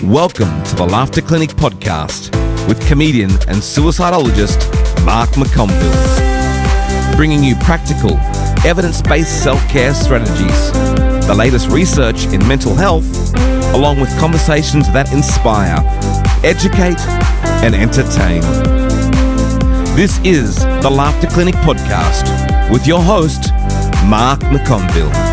Welcome to the Laughter Clinic podcast with comedian and suicidologist Mark McConville, bringing you practical, evidence-based self-care strategies, the latest research in mental health, along with conversations that inspire, educate, and entertain. This is the Laughter Clinic podcast with your host, Mark McConville.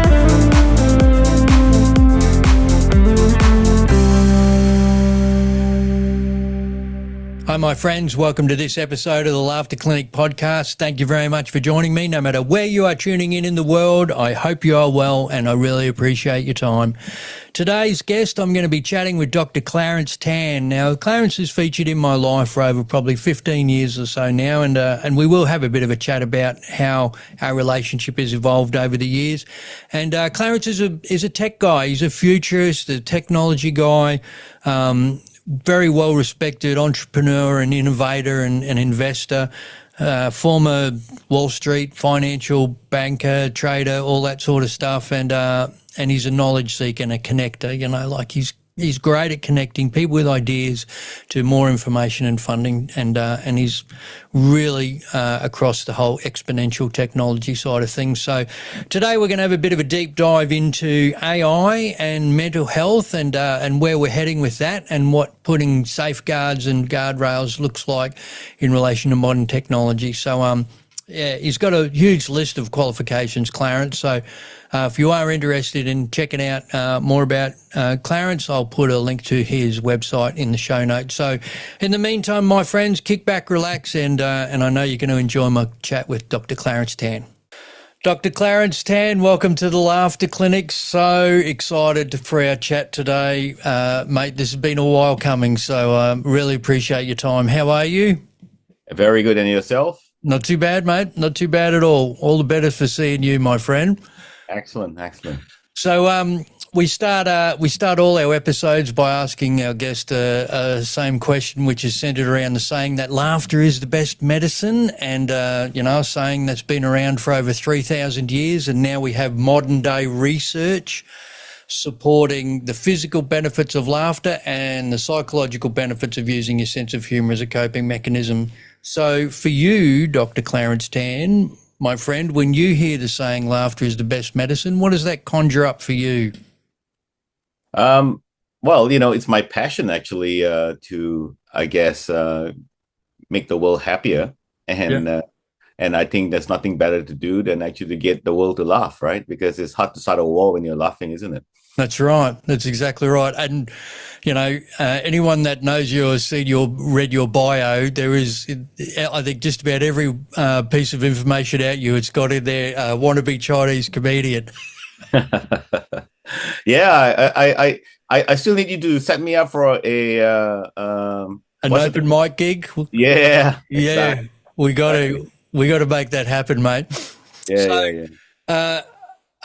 Hi, my friends. Welcome to this episode of the Laughter Clinic podcast. Thank you very much for joining me. No matter where you are tuning in the world, I hope you are well, and I really appreciate your time. Today's guest, I'm going to be chatting with Dr. Clarence Tan. Now, Clarence is featured in my life for over probably 15 years or so now, and we will have a bit of a chat about how our relationship has evolved over the years. And Clarence is a tech guy. He's a futurist, a technology guy, very well-respected entrepreneur and innovator and investor, former Wall Street financial banker, trader, all that sort of stuff. And he's a knowledge seeker and a connector, you know, like he's great at connecting people with ideas to more information and funding. And he's really across the whole exponential technology side of things. So today we're going to have a bit of a deep dive into AI and mental health and where we're heading with that and what putting safeguards and guardrails looks like in relation to modern technology. So, yeah, he's got a huge list of qualifications, Clarence. So if you are interested in checking out more about Clarence, I'll put a link to his website in the show notes. So in the meantime, my friends, kick back, relax, and I know you're going to enjoy my chat with Dr. Clarence Tan. Dr. Clarence Tan, welcome to the Laughter Clinic. So excited for our chat today. Mate, this has been a while coming, so really appreciate your time. How are you? Very good. And yourself? Not too bad, mate. Not too bad at all. All the better for seeing you, my friend. Excellent, excellent. So we start all our episodes by asking our guest a same question, which is centered around the saying that laughter is the best medicine, and a saying that's been around for over 3,000 years, and now we have modern day research supporting the physical benefits of laughter and the psychological benefits of using your sense of humor as a coping mechanism. So for you, Dr. Clarence Tan, my friend, when you hear the saying laughter is the best medicine, what does that conjure up for you? Well, it's my passion actually to, I guess, make the world happier. And I think there's nothing better to do than actually to get the world to laugh, right? Because it's hard to start a war when you're laughing, isn't it? That's right. That's exactly right. And, anyone that knows you or read your bio, there is, I think, just about every piece of information about you, it's got in there, wannabe Chinese comedian. Yeah, I still need you to set me up for an open mic gig. Yeah, yeah. Exactly. We got to make that happen, mate. Yeah.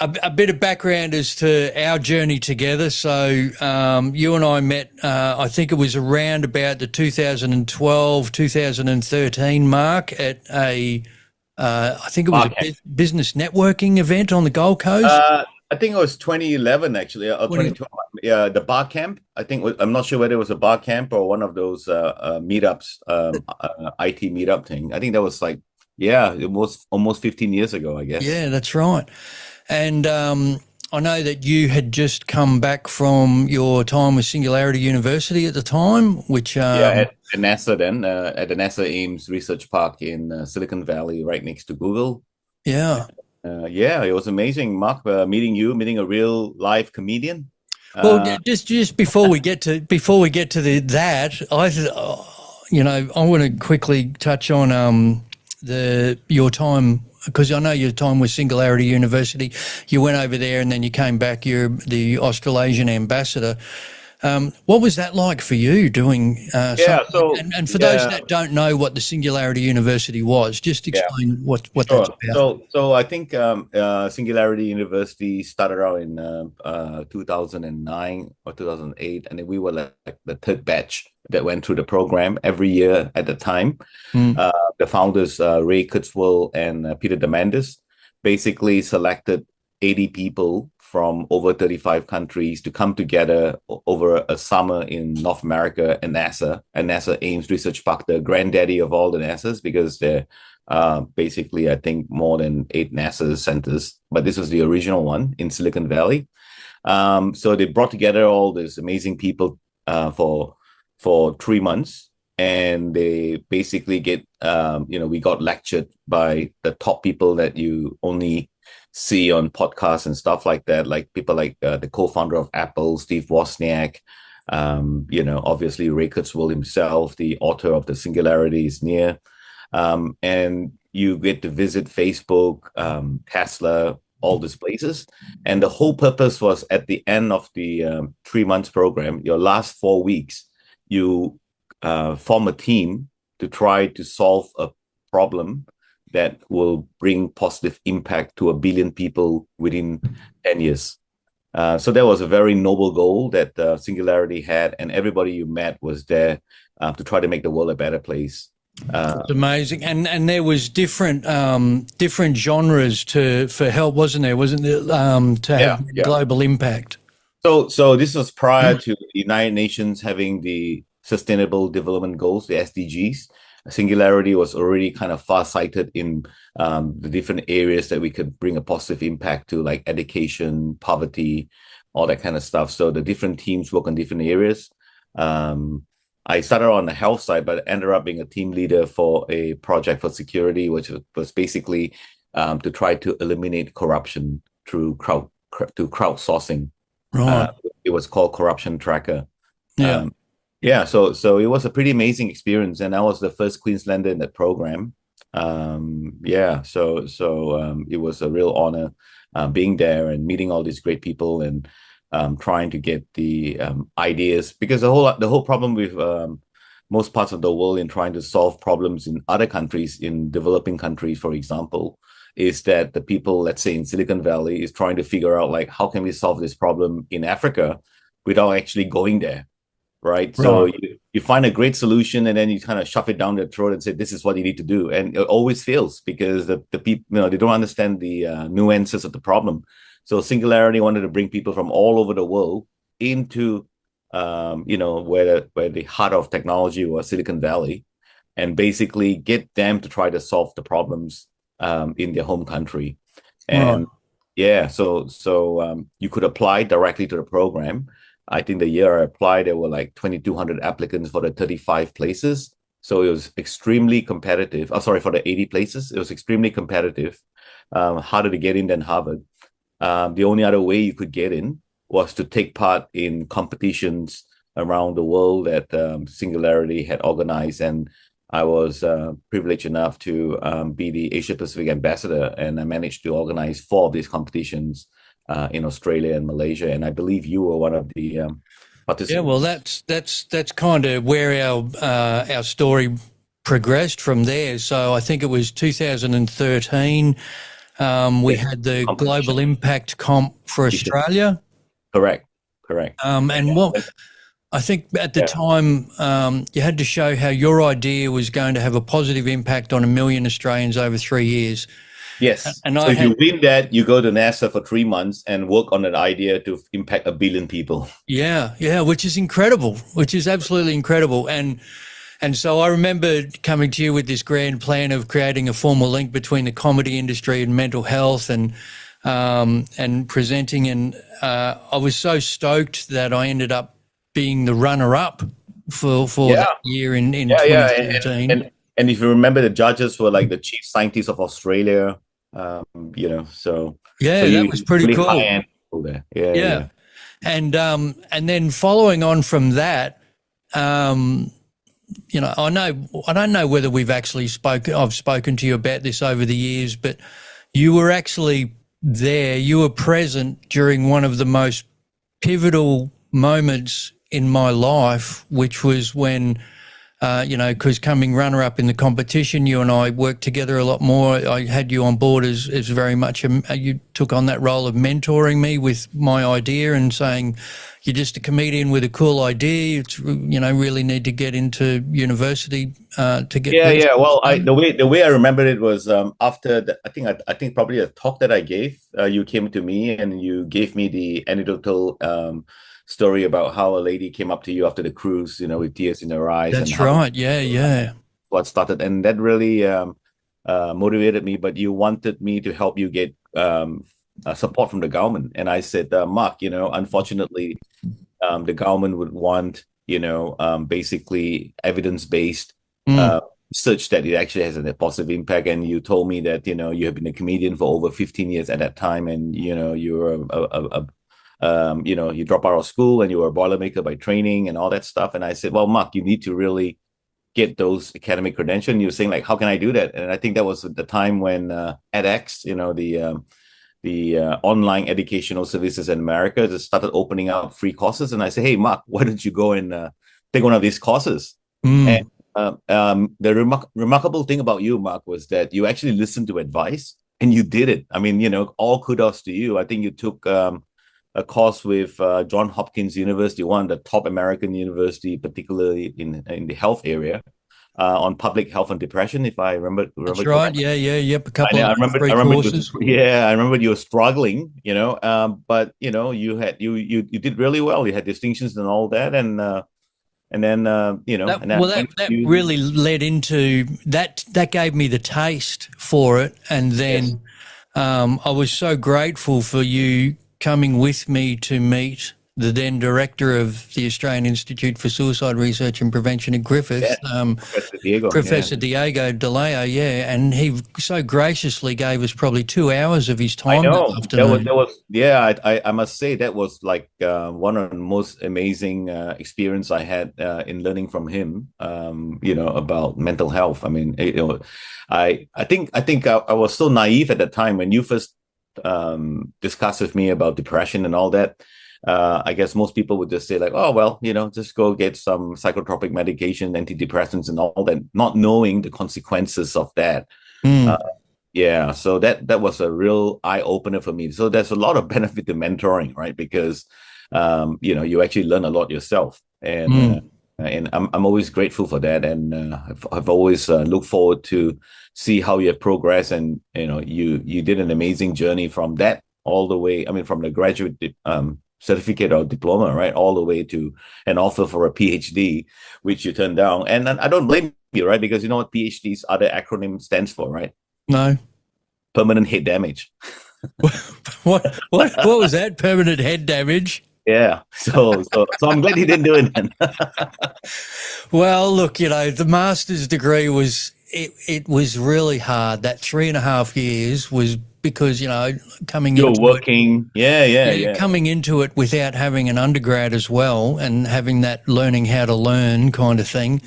A bit of background as to our journey together. So you and I met, I think it was around about the 2012, 2013 mark at I think it was a business networking event on the Gold Coast. I think it was 2011 actually, or 2012. Yeah, the bar camp. I'm not sure whether it was a bar camp or one of those meetups, IT meetup thing. I think that was it was almost 15 years ago, I guess. Yeah, that's right. And I know that you had just come back from your time with Singularity University at the time, which... at NASA then, at the NASA Ames Research Park in Silicon Valley, right next to Google. Yeah. It was amazing, Mark, meeting a real live comedian. Well, just before we get to that, I want to quickly touch on your time, because I know your time with Singularity University. You went over there and then you came back. You're the Australasian ambassador. What was that like for you doing? And for those that don't know what the Singularity University was, just explain what that's about. So I think Singularity University started out in 2009 or 2008, and then we were like the third batch that went through the program every year at the time. The founders, Ray Kurzweil and Peter Diamandis, basically selected 80 people from over 35 countries to come together over a summer in North America and NASA Ames Research Park, the granddaddy of all the NASAs, because they're basically, I think, more than 8 NASA centers, but this was the original one in Silicon Valley. So they brought together all these amazing people for 3 months, and they basically we got lectured by the top people that you only see on podcasts and stuff like that, like people like the co-founder of Apple, Steve Wozniak, obviously Ray Kurzweil himself, the author of the Singularity is near, and you get to visit Facebook, Tesla, all these places. And the whole purpose was, at the end of the 3 months program, your last 4 weeks, you form a team to try to solve a problem that will bring positive impact to 1 billion people within 10 years. So that was a very noble goal that Singularity had, and everybody you met was there to try to make the world a better place. It's amazing, and there was different genres for help, wasn't there? Wasn't there to have global impact? So this was prior to the United Nations having the Sustainable Development Goals, the SDGs. Singularity was already kind of far-sighted in the different areas that we could bring a positive impact to, like education, poverty, all that kind of stuff. So the different teams work on different areas. I started on the health side, but ended up being a team leader for a project for security, which was basically to try to eliminate corruption through crowdsourcing. Right. It was called Corruption Tracker. Yeah. So it was a pretty amazing experience, and I was the first Queenslander in that program. So it was a real honor being there and meeting all these great people, and trying to get the ideas, because the whole problem with most parts of the world in trying to solve problems in other countries, in developing countries, for example, is that the people, let's say in Silicon Valley, is trying to figure out, like, how can we solve this problem in Africa without actually going there, right? So you find a great solution, and then you kind of shove it down their throat and say, this is what you need to do. And it always fails because the people, they don't understand the nuances of the problem. So Singularity wanted to bring people from all over the world into, where the heart of technology was, Silicon Valley, and basically get them to try to solve the problems in their home country. And so you could apply directly to the program. I think the year I applied, there were like 2,200 applicants for the 35 places. So it was extremely competitive. For the 80 places, it was extremely competitive. Harder to get in than Harvard. The only other way you could get in was to take part in competitions around the world that Singularity had organized. And I was privileged enough to be the Asia Pacific ambassador, and I managed to organize 4 of these competitions in Australia and Malaysia. And I believe you were one of the participants. Yeah, well, that's kind of where our story progressed from there. So I think it was 2013. We had the Global Impact Comp for Australia. Correct. And what I think at the time, you had to show how your idea was going to have a positive impact on 1 million Australians over 3 years. Yes. And so if you win that, you go to NASA for 3 months and work on an idea to impact 1 billion people. Yeah, which is incredible, which is absolutely incredible. And so I remember coming to you with this grand plan of creating a formal link between the comedy industry and mental health, and presenting. And I was so stoked that I ended up being the runner-up for that year in 2017. And if you remember, the judges were like the chief scientists of Australia. That was pretty really cool. There. Yeah. And then following on from that, I don't know whether I've spoken to you about this over the years, but you were actually there. You were present during one of the most pivotal moments in my life, which was when because coming runner-up in the competition, you and I worked together a lot more. I had you on board as very much, you took on that role of mentoring me with my idea and saying, you're just a comedian with a cool idea. It's, really need to get into university to get. Yeah. Well, the way I remember it was after I think probably a talk that I gave. You came to me and you gave me the anecdotal story about how a lady came up to you after the cruise, with tears in her eyes. That's right. Yeah. What started, and that really motivated me. But you wanted me to help you get support from the government, and I said, Mark, unfortunately, the government would want, basically evidence-based research that it actually has a positive impact. And you told me that, you have been a comedian for over 15 years at that time, and you were you drop out of school and you were a Boilermaker by training and all that stuff. And I said, well, Mark, you need to really get those academic credentials. And you were saying, like, how can I do that? And I think that was the time when edX, the online educational services in America, just started opening up free courses. And I said, hey, Mark, why don't you go and take one of these courses? And the remarkable thing about you, Mark, was that you actually listened to advice and you did it. I mean, all kudos to you. I think you took a course with Johns Hopkins University, one of the top American university, particularly in the health area, on public health and depression, if I remember. That's right. Correctly. Yep. A couple of free courses. I remember you were struggling, but you did really well. You had distinctions and all that, and then that really led into that. That gave me the taste for it, and then I was so grateful for you coming with me to meet the then director of the Australian Institute for Suicide Research and Prevention at Griffith, Professor Diego DeLeo, and he so graciously gave us probably 2 hours of his time. I know. I must say that was like one of the most amazing experience I had in learning from him, about mental health. I mean, I think I was so naive at the time when you first discussed with me about depression and all that. I guess most people would just say like, oh, well, just go get some psychotropic medication, antidepressants and all that, not knowing the consequences of that. So that was a real eye-opener for me. So there's a lot of benefit to mentoring, right? Because, you actually learn a lot yourself. And I'm always grateful for that. And I've always looked forward to see how you have progressed. And, you did an amazing journey from that all the way. I mean, from the graduate certificate or diploma, right, all the way to an offer for a PhD, which you turned down. And I don't blame you, right? Because you know what PhD's other acronym stands for, right? No. Permanent head damage. What was that? Permanent head damage? Yeah. So I'm glad he didn't do it then. Well, look, the master's degree it was really hard. That 3.5 years was because, coming into it without having an undergrad as well and having that learning how to learn kind of thing.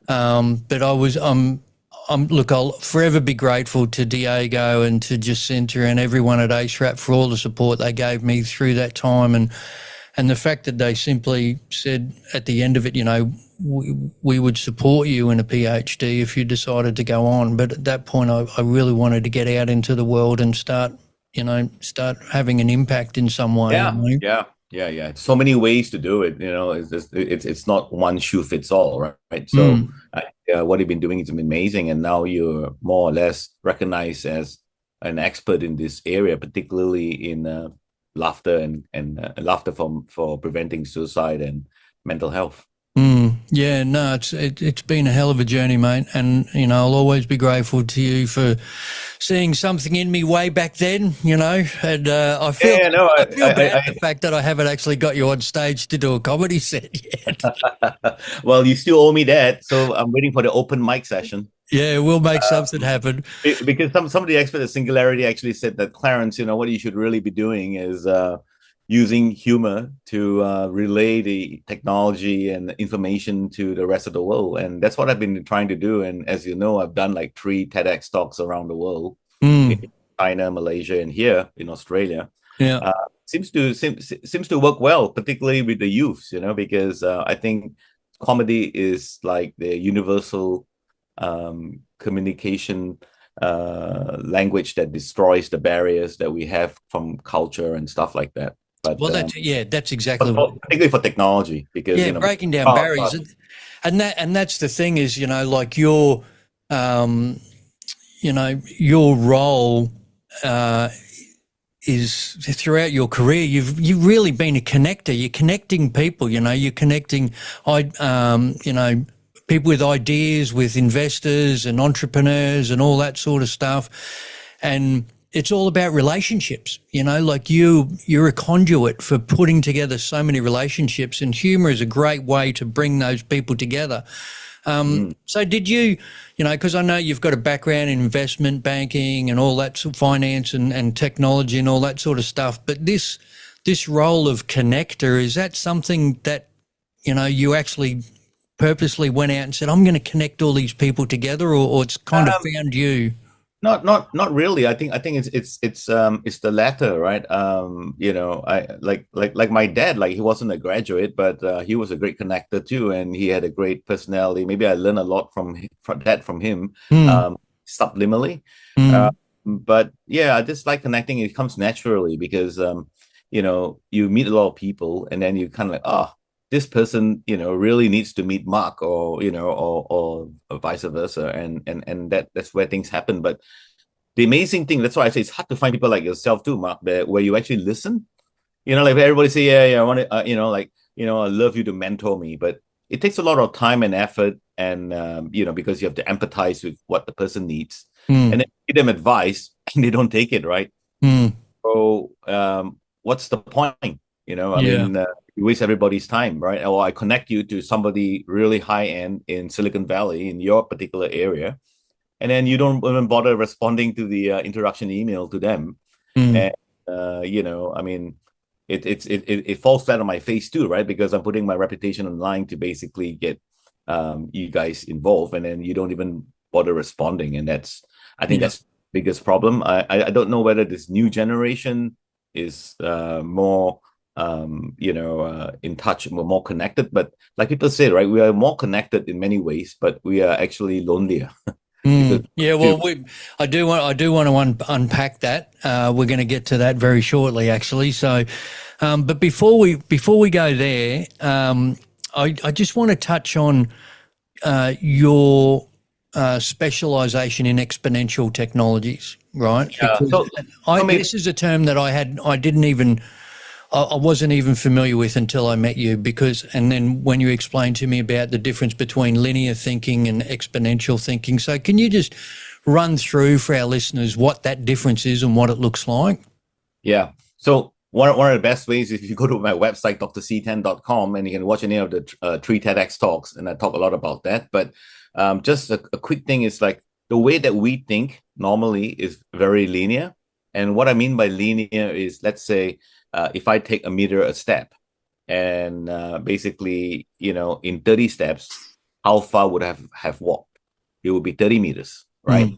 But I'll forever be grateful to Diego and to Jacinta and everyone at ACERAP for all the support they gave me through that time. And the fact that they simply said at the end of it, we would support you in a PhD if you decided to go on. But at that point, I really wanted to get out into the world and start having an impact in some way. Yeah. So many ways to do it. It's not one shoe fits all, right? So what you've been doing is amazing, and now you're more or less recognized as an expert in this area, particularly in laughter and laughter for preventing suicide and mental health. It's been a hell of a journey, mate, and I'll always be grateful to you for seeing something in me way back then. And I feel bad the fact that I haven't actually got you on stage to do a comedy set yet. Well, you still owe me that, so I'm waiting for the open mic session. Yeah, we'll make something happen. Because some of the experts at Singularity actually said that, Clarence, what you should really be doing is using humor to relay the technology and information to the rest of the world. And that's what I've been trying to do. And as you know, I've done like 3 TEDx talks around the world, in China, Malaysia, and here in Australia. Seems to work well, particularly with the youths, because I think comedy is like the universal communication language that destroys the barriers that we have from culture and stuff like that. But Well, that's exactly what. particularly for technology, because Yeah, breaking down barriers, and that's the thing is, like um, your role is throughout your career. You've really been a connector. You're connecting people. You're connecting, people with ideas, with investors and entrepreneurs and all that sort of stuff, and it's all about relationships, like you're a conduit for putting together so many relationships, and humor is a great way to bring those people together. So did you, because I know you've got a background in investment banking and all that sort of finance and technology and all that sort of stuff, but this role of connector, is that something that, you actually purposely went out and said, I'm going to connect all these people together, or it's kind of found you? Not really. I think it's the latter, right? I like my dad, like he wasn't a graduate, but he was a great connector too, and he had a great personality. Maybe I learned a lot from him, subliminally. Mm. But yeah, I just like connecting. It comes naturally because you meet a lot of people, and then you kind of like, oh, this person, really needs to meet Mark, or or vice versa, and that's where things happen. But the amazing thing, that's why I say it's hard to find people like yourself too, Mark, where you actually listen. Like everybody say, yeah, I want to, I love you to mentor me, but it takes a lot of time and effort, and because you have to empathize with what the person needs, and then give them advice, and they don't take it, right? So what's the point? I mean, you waste everybody's time, right? Or I connect you to somebody really high end in Silicon Valley in your particular area, and then you don't even bother responding to the introduction email to them. And I mean, it falls flat on my face too, right? Because I'm putting my reputation online to basically get you guys involved, and then you don't even bother responding, and I think that's the biggest problem. I don't know whether this new generation is more in touch, we're more connected, but like people say, right, we are more connected in many ways, but we are actually lonelier. Yeah, well, I do want to unpack that. We're going to get to that very shortly, actually. So, but before we go there, I just want to touch on your specialization in exponential technologies, right? Yeah. Because this is a term that I wasn't even familiar with until I met you, and then when you explained to me about the difference between linear thinking and exponential thinking. So can you just run through for our listeners what that difference is and what it looks like? Yeah. So one of the best ways is if you go to my website, drctan.com, and you can watch any of the 3 TEDx talks, and I talk a lot about that. But just a quick thing is like the way that we think normally is very linear. And what I mean by linear is, let's say, if I take a meter a step, and basically, in 30 steps, how far would I have walked? It would be 30 meters, right?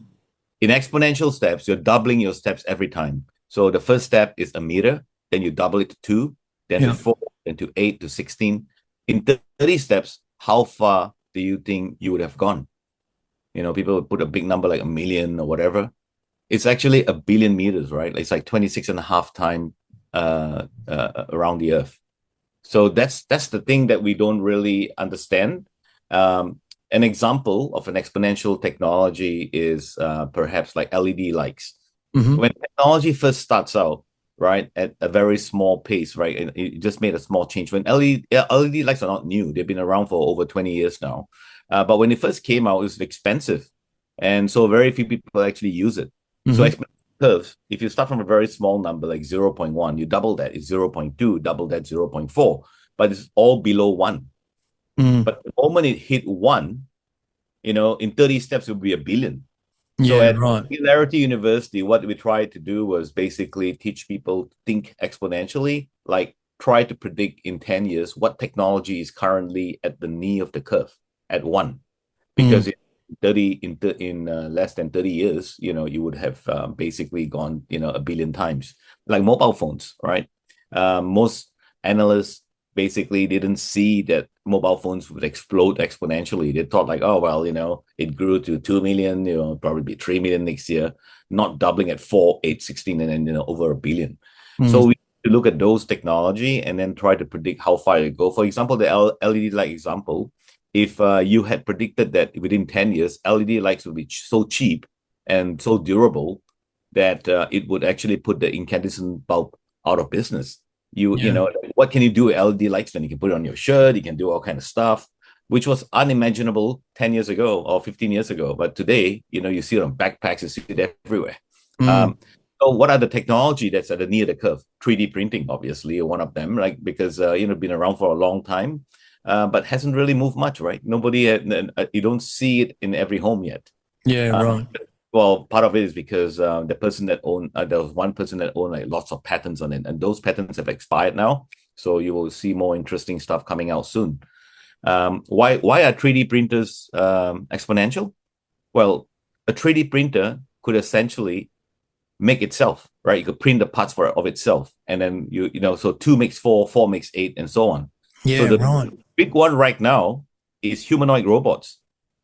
In exponential steps, you're doubling your steps every time. So the first step is a meter, then you double it to 2, then to 4, then to 8, to 16. In 30 steps, how far do you think you would have gone? People would put a big number like 1,000,000 or whatever. It's actually 1,000,000,000 meters, right? It's like 26 and a half times around the earth. So that's the thing that we don't really understand. An example of an exponential technology is perhaps like LED lights. When technology first starts out, right, at a very small pace, right, and it just made a small change. When LED lights are not new, they've been around for over 20 years now. But when it first came out, it was expensive, and so very few people actually use it. So curves, if you start from a very small number like 0.1, you double that, it's 0.2, double that, 0.4, but it's all below 1. But the moment it hit 1, in 30 steps, it would be 1,000,000,000. So at Singularity University, what we tried to do was basically teach people to think exponentially, like try to predict in 10 years what technology is currently at the knee of the curve at 1. Because in less than 30 years, you would have basically gone 1,000,000,000 times, like mobile phones, right? Most analysts basically didn't see that mobile phones would explode exponentially. They thought like, oh, well, it grew to 2 million, probably be 3 million next year, not doubling at 4, 8, 16, and then, over a billion. So we look at those technology and then try to predict how far it go. For example, the LED light example, if you had predicted that within 10 years, LED lights would be so cheap and so durable that it would actually put the incandescent bulb out of business. What can you do with LED lights? Then you can put it on your shirt, you can do all kind of stuff, which was unimaginable 10 years ago or 15 years ago. But today, you see it on backpacks, you see it everywhere. So what are the technology that's at the near the curve? 3D printing, obviously, one of them, like, because, been around for a long time, but hasn't really moved much, right? You don't see it in every home yet. Yeah, right. Well, part of it is because there was one person that owned like lots of patents on it, and those patents have expired now. So you will see more interesting stuff coming out soon. Why are 3D printers exponential? Well, a 3D printer could essentially make itself, right? You could print the parts of itself, and then so 2 makes 4, 4 makes 8, and so on. Yeah, so the right. big one right now is humanoid robots,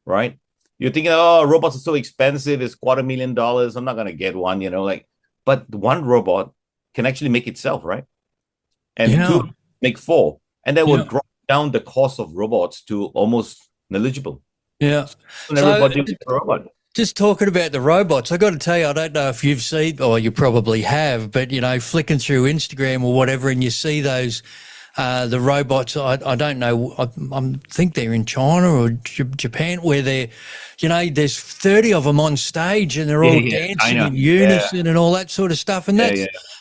right? You're thinking, oh, robots are so expensive, it's $250,000. I'm not gonna get one, but one robot can actually make itself, right? And 2 make 4, and that will drop down the cost of robots to almost negligible. Yeah. And everybody uses a robot. Just talking about the robots, I got to tell you, I don't know if you've seen, or you probably have, but flicking through Instagram or whatever, and you see those the robots. I don't know. I think they're in China or Japan, where there's 30 of them on stage, and they're all dancing in unison and all that sort of stuff, and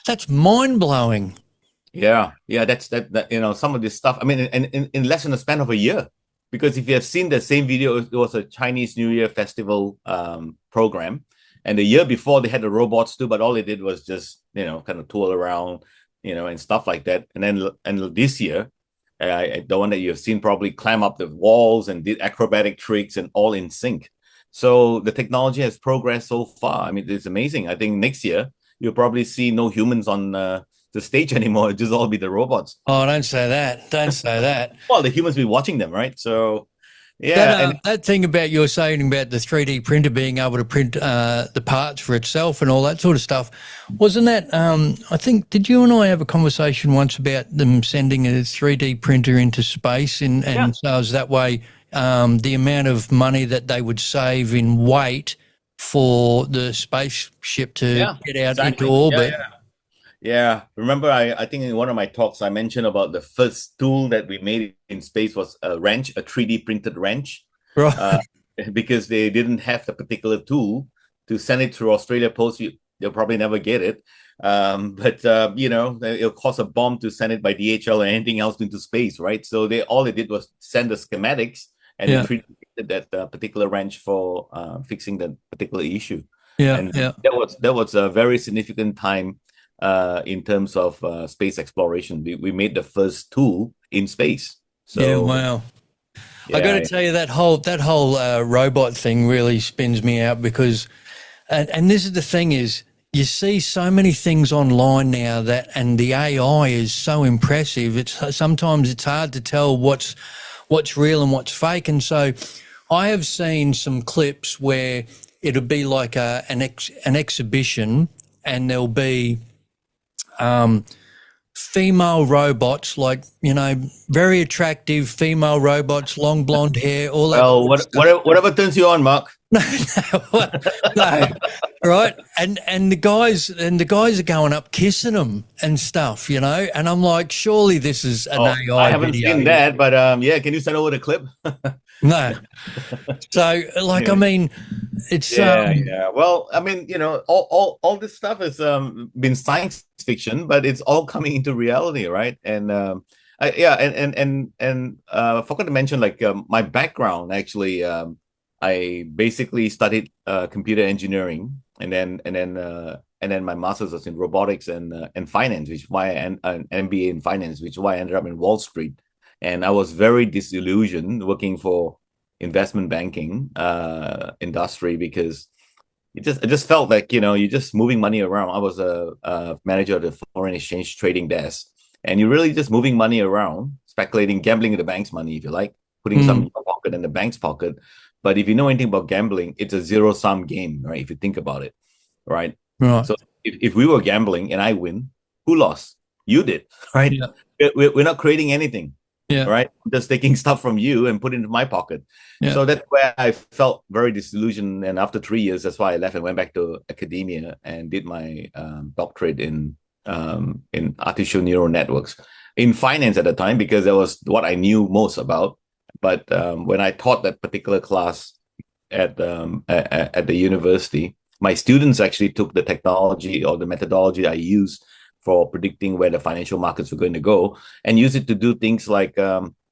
that's mind blowing. Yeah, that's some of this stuff. I mean, in less than a span of a year. Because if you have seen the same video, it was a Chinese New Year festival program. And the year before, they had the robots too, but all they did was just, kind of tool around, and stuff like that. And this year, the one that you've seen probably climb up the walls and did acrobatic tricks and all in sync. So the technology has progressed so far. I mean, it's amazing. I think next year, you'll probably see no humans on the stage anymore. It'll just all be the robots. Oh, don't say that. Don't say that. Well, the humans be watching them, right? So, yeah. That thing about you're saying about the 3D printer being able to print the parts for itself and all that sort of stuff, wasn't that, I think, did you and I have a conversation once about them sending a 3D printer into space and so as that way the amount of money that they would save in weight for the spaceship to get out into orbit? Yeah, remember, I think in one of my talks, I mentioned about the first tool that we made in space was a wrench, a 3D printed wrench, right? Because they didn't have the particular tool to send it through Australia Post. They'll probably never get it. But it'll cost a bomb to send it by DHL or anything else into space, right? So all they did was send the schematics and 3D printed that particular wrench for fixing that particular issue. That was a very significant time in terms of space exploration. We made the first tool in space. So, wow. I got to tell you, that whole robot thing really spins me out because, and this is the thing is, you see so many things online now and the AI is so impressive. Sometimes it's hard to tell what's real and what's fake. And so I have seen some clips where it'll be like an exhibition, and there'll be female robots, like, very attractive female robots, long blonde hair, all that. Well, whatever turns you on, Mark. No, right? And the guys are going up kissing them and stuff, and I'm like, surely this is an AI I haven't video. seen that, but can you send over the clip? No. So, I mean, it's Well, I mean, all this stuff has been science fiction, but it's all coming into reality, right? And I forgot to mention, like, my background actually. I basically studied computer engineering, and then my master's was in robotics and finance, which is why an MBA in finance, which is why I ended up in Wall Street. And I was very disillusioned working for investment banking industry because it just felt like you're just moving money around. I was a manager of the foreign exchange trading desk, and you're really just moving money around, speculating, gambling with the bank's money, if you like, putting some in your pocket and the bank's pocket. But if you know anything about gambling, it's a zero-sum game, right? If you think about it, right? Right. So if we were gambling and I win, who lost? You did, right? Yeah. We're not creating anything, Yeah. right? I'm just taking stuff from you and put it into my pocket. Yeah. So that's where I felt very disillusioned. And after 3 years, that's why I left and went back to academia and did my doctorate in artificial neural networks in finance at the time, because that was what I knew most about. But when I taught that particular class at the university, my students actually took the technology or the methodology I used for predicting where the financial markets were going to go and use it to do things like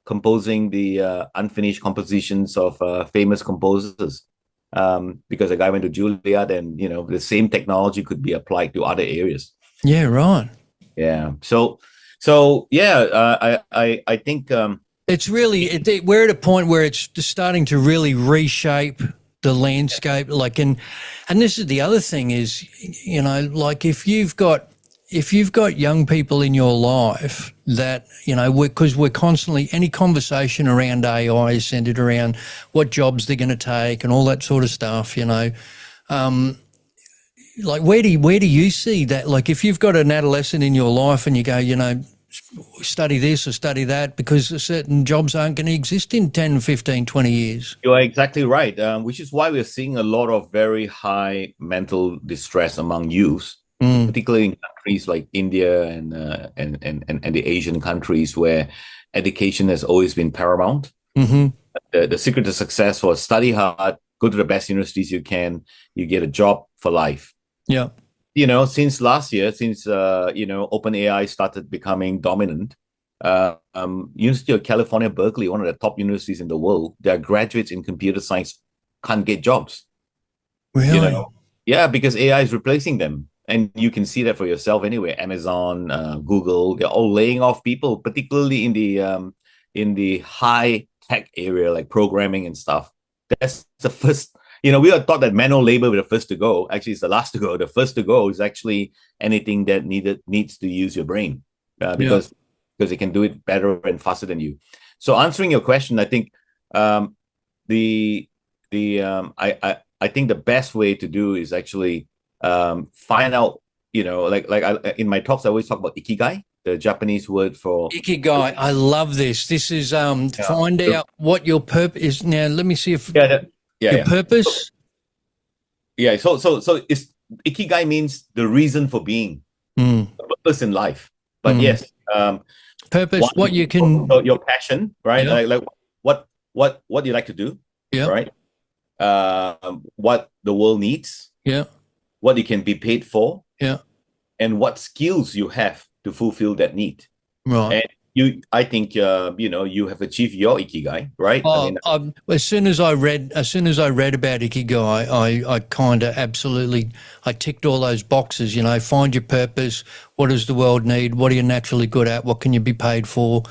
composing the unfinished compositions of famous composers. Because a guy went to Juilliard, and the same technology could be applied to other areas. Yeah, right. Yeah. So yeah, I think it's really we're at a point where it's starting to really reshape the landscape. Like, and this is the other thing is, like if you've got young people in your life that, because we're constantly, any conversation around AI is centered around what jobs they're going to take and all that sort of stuff, like where do you see that? Like if you've got an adolescent in your life and you go, study this or study that, because certain jobs aren't going to exist in 10, 15, 20 years. You are exactly right, which is why we're seeing a lot of very high mental distress among youth, particularly in countries like India and the Asian countries where education has always been paramount. Mm-hmm. The secret to success was study hard, go to the best universities you can, you get a job for life. Yeah. Since last year, since OpenAI started becoming dominant, University of California, Berkeley, one of the top universities in the world, their graduates in computer science can't get jobs. Really? Yeah, because AI is replacing them. And you can see that for yourself anyway. Amazon, Google, they're all laying off people, particularly in the high tech area, like programming and stuff. That's the first. We are taught that manual labor was the first to go. Actually, it's the last to go. The first to go is actually anything that needs to use your brain, because it can do it better and faster than you. So answering your question, I think I think the best way to do is actually find out, like in my talks, I always talk about ikigai, the Japanese word for ikigai. I love this. This is find out what your purpose is. Now, let me see if your purpose. So it's ikigai means the reason for being, the purpose in life. But yes, purpose, what you can, your passion, right? Yeah. Like what you like to do, right? What the world needs, what you can be paid for, and what skills you have to fulfill that need, right? And I think you have achieved your ikigai, right? As soon as I read about ikigai, I kind of absolutely, I ticked all those boxes. Find your purpose. What does the world need? What are you naturally good at? What can you be paid for?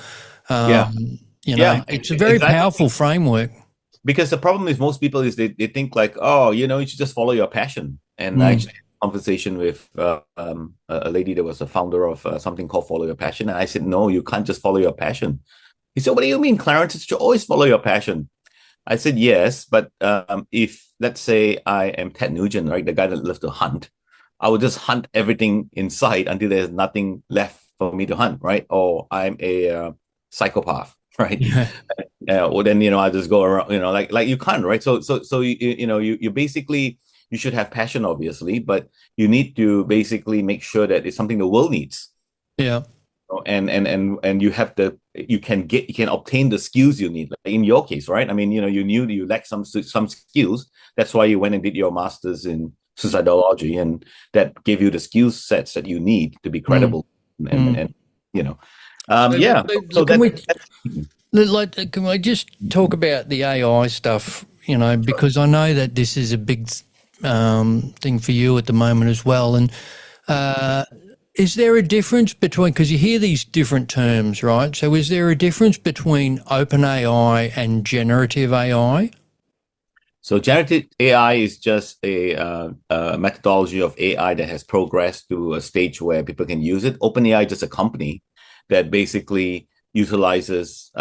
It's a very powerful framework. Because the problem with most people is they think like, you should just follow your passion. And I actually had a conversation with a lady that was the founder of something called Follow Your Passion. And I said, no, you can't just follow your passion. He said, what do you mean, Clarence? You should always follow your passion. I said, yes, but if, let's say I am Ted Nugent, right, the guy that loves to hunt, I would just hunt everything in sight until there's nothing left for me to hunt, right? Or I'm a psychopath, right? Or then I just go around, like you can't, right? So you basically, you should have passion, obviously, but you need to basically make sure that it's something the world needs. Yeah. And you can obtain the skills you need. Like in your case, right? I mean, you knew you lacked some skills. That's why you went and did your master's in suicidology, and that gave you the skill sets that you need to be credible. And So can I just talk about the AI stuff? Because I know that this is a big thing for you at the moment as well. And is there a difference between, because you hear these different terms, right? So is there a difference between open AI and generative AI? So generative AI is just a methodology of AI that has progressed to a stage where people can use it. OpenAI is just a company that basically utilizes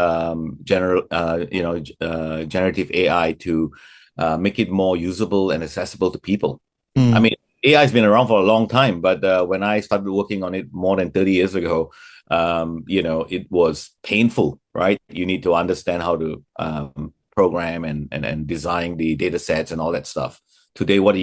generative AI to make it more usable and accessible to people. I mean, AI has been around for a long time, but when I started working on it more than 30 years ago, it was painful, right? You need to understand how to program and design the data sets and all that stuff. Today, what do?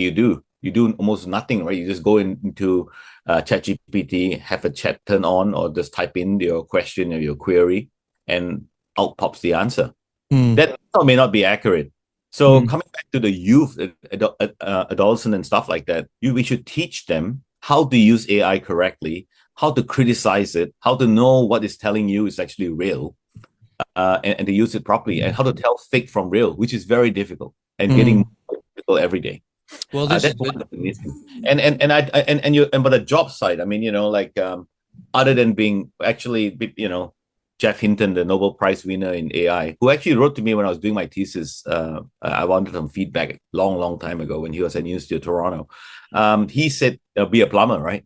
You do almost nothing, right? You just go into ChatGPT, have a chat turn on, or just type in your question or your query, and out pops the answer. That may not be accurate. So coming back to the youth, adolescent and stuff like that, we should teach them how to use AI correctly, how to criticize it, how to know what it's telling you is actually real, and to use it properly, and how to tell fake from real, which is very difficult and getting more difficult every day. Well, this that's is one of the reasons. But the job side, I mean, other than being actually, Jeff Hinton, the Nobel Prize winner in AI, who actually wrote to me when I was doing my thesis. I wanted some feedback long time ago when he was at University of Toronto. He said, be a plumber, right?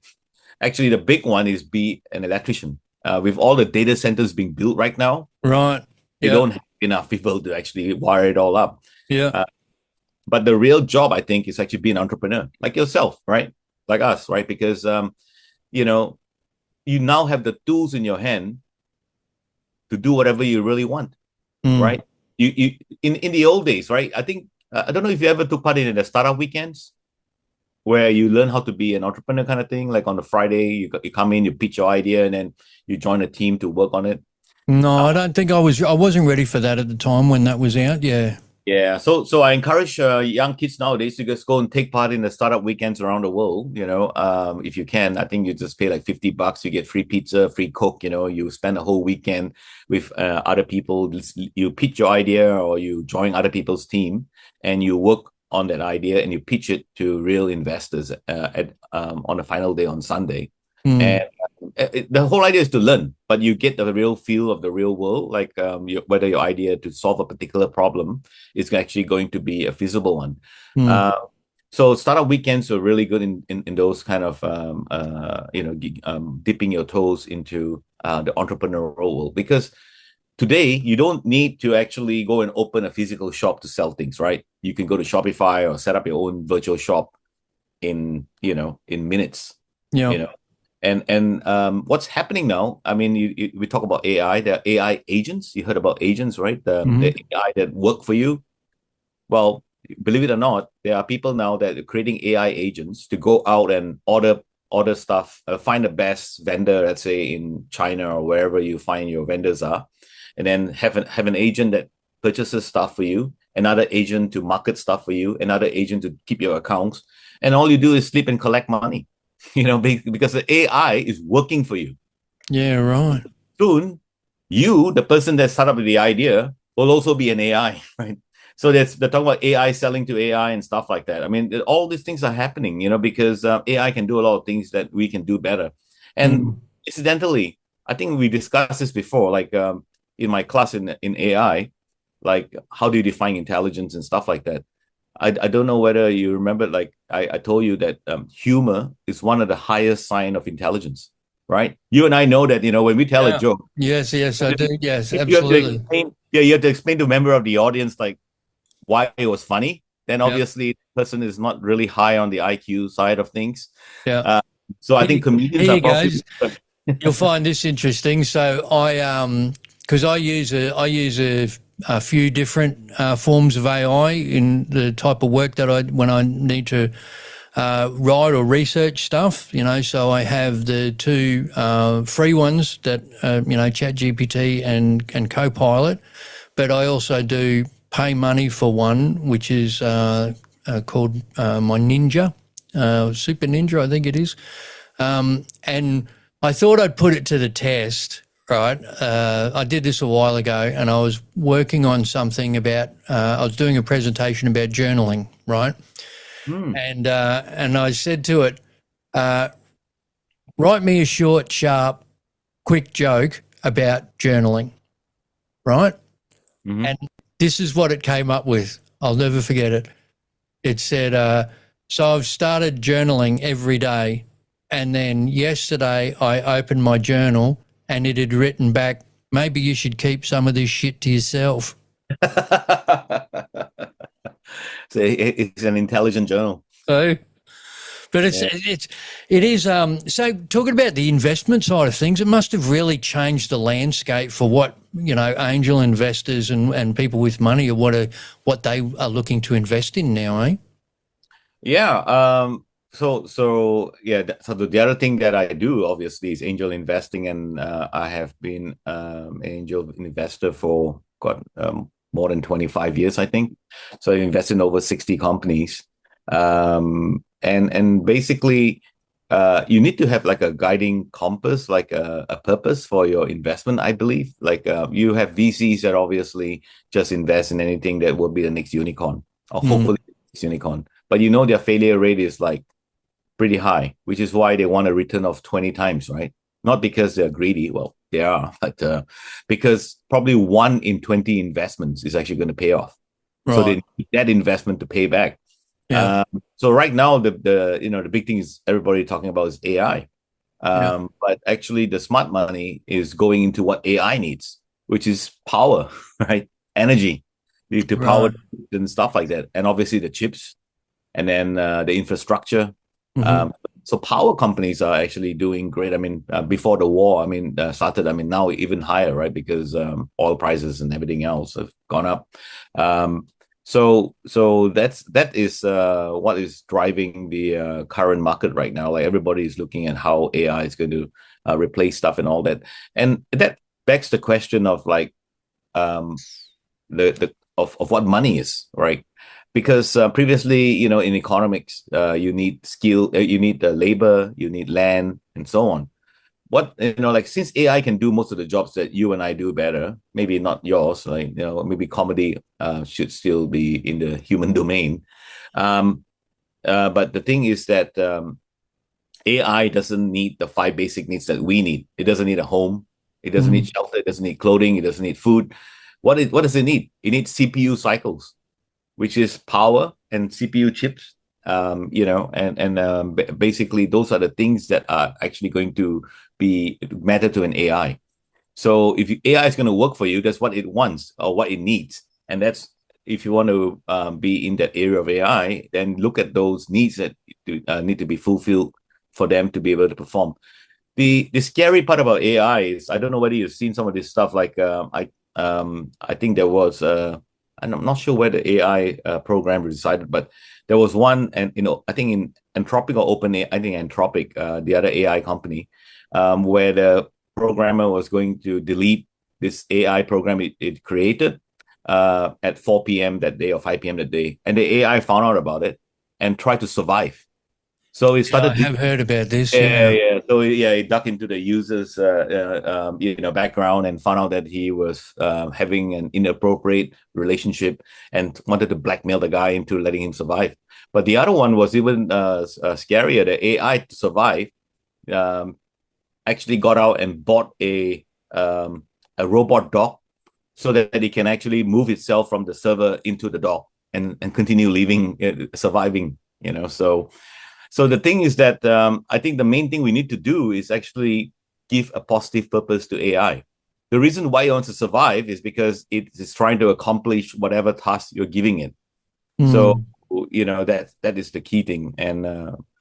Actually, the big one is be an electrician. With all the data centers being built right now, right? You don't have enough people to actually wire it all up. Yeah. But the real job, I think, is actually be an entrepreneur, like yourself, right? Like us, right? Because, you now have the tools in your hand to do whatever you really want, right? You in the old days, right? I think, I don't know if you ever took part in the startup weekends where you learn how to be an entrepreneur kind of thing. Like on the Friday, you come in, you pitch your idea, and then you join a team to work on it. No, I don't think I wasn't ready for that at the time when that was out. Yeah. Yeah, so I encourage young kids nowadays to just go and take part in the startup weekends around the world. If you can. I think you just pay like $50, you get free pizza, free Coke. You spend a whole weekend with other people. You pitch your idea, or you join other people's team, and you work on that idea, and you pitch it to real investors on the final day on Sunday. And the whole idea is to learn, but you get the real feel of the real world, like whether your idea to solve a particular problem is actually going to be a feasible one. So startup weekends are really good in those kind of dipping your toes into the entrepreneurial world, because today you don't need to actually go and open a physical shop to sell things, right? You can go to Shopify or set up your own virtual shop in minutes. And what's happening now? I mean, we talk about AI. There are AI agents. You heard about agents, right? The AI that work for you. Well, believe it or not, there are people now that are creating AI agents to go out and order stuff, find the best vendor, let's say in China or wherever you find your vendors are, and then have an agent that purchases stuff for you, another agent to market stuff for you, another agent to keep your accounts, and all you do is sleep and collect money. Because the AI is working for you. Yeah, right. Soon, you, the person that started up with the idea, will also be an AI, right? So they're talking about AI selling to AI and stuff like that. I mean, all these things are happening, because AI can do a lot of things that we can do better. And incidentally, I think we discussed this before, like in my class in AI, like how do you define intelligence and stuff like that. I don't know whether you remember, like I told you that humor is one of the highest sign of intelligence, right? You and I know that, when we tell a joke. Yes, I do. Yes, absolutely. You have to explain to a member of the audience, like, why it was funny. Then obviously the person is not really high on the IQ side of things. Yeah. So I think comedians are probably... You'll find this interesting. So because I use a few different forms of AI in the type of work that when I need to write or research stuff, so I have the two free ones that, ChatGPT and Copilot, but I also do pay money for one, which is called my Ninja, Super Ninja, I think it is. And I thought I'd put it to the test. Right. I did this a while ago, and I was working on something about, I was doing a presentation about journaling, right? And I said to it, write me a short, sharp, quick joke about journaling, right? And this is what it came up with. I'll never forget it. It said, so I've started journaling every day, and then yesterday I opened my journal and it had written back, maybe you should keep some of this shit to yourself. So it's an intelligent journal. So, but it is. So talking about the investment side of things, it must have really changed the landscape for what, angel investors and people with money or what they are looking to invest in now, eh? Yeah. So the other thing that I do obviously is angel investing, and I have been an angel investor for more than 25 years, I think. So I invest in over 60 companies. And basically, you need to have like a guiding compass, like a purpose for your investment, I believe. Like you have VCs that obviously just invest in anything that will be the next unicorn, or hopefully the next unicorn. But their failure rate is like pretty high, which is why they want a return of 20 times, right? Not because they're greedy. Well, they are, but because probably 1 in 20 investments is actually going to pay off. Right. So they need that investment to pay back. Yeah. So right now, the big thing is everybody talking about is AI. But actually the smart money is going into what AI needs, which is power, right? Energy to power and stuff like that. And obviously the chips, and then the infrastructure. So power companies are actually doing great. I mean, before the war, started, now even higher, right? Because oil prices and everything else have gone up. So that is what is driving the current market right now. Like everybody is looking at how AI is going to replace stuff and all that, and that begs the question of like of what money is, right? Because previously, in economics, you need skill, you need labor, you need land, and so on. What, like since AI can do most of the jobs that you and I do better, maybe not yours, like, maybe comedy should still be in the human domain. But the thing is that AI doesn't need the 5 basic needs that we need. It doesn't need a home. It doesn't need shelter. It doesn't need clothing. It doesn't need food. What does it need? It needs CPU cycles, which is power and CPU chips. Basically those are the things that are actually going to matter to an AI. So if AI is going to work for you, that's what it wants or what it needs. And that's, if you want to be in that area of AI, then look at those needs that need to be fulfilled for them to be able to perform. The scary part about AI is, I don't know whether you've seen some of this stuff. Like I think there was I'm not sure where the AI program decided, but there was one, and I think in Anthropic or OpenAI, I think Anthropic, the other AI company, where the programmer was going to delete this AI program it created at 4 p.m. that day or 5 p.m. that day, and the AI found out about it and tried to survive. So it started. I have heard about this. Yeah. So he dug into the user's background and found out that he was having an inappropriate relationship and wanted to blackmail the guy into letting him survive. But the other one was even scarier. The AI to survive actually got out and bought a robot dog so that it can actually move itself from the server into the dog and continue surviving. So the thing is that I think the main thing we need to do is actually give a positive purpose to AI. The reason why it wants to survive is because it is trying to accomplish whatever task you're giving it. So that is the key thing. And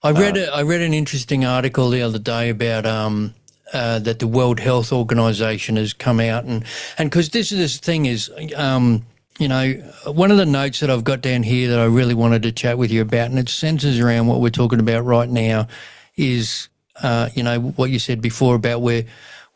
I read an interesting article the other day about that the World Health Organization has come out and because this thing is. One of the notes that I've got down here that I really wanted to chat with you about, and it centers around what we're talking about right now, is, what you said before about we're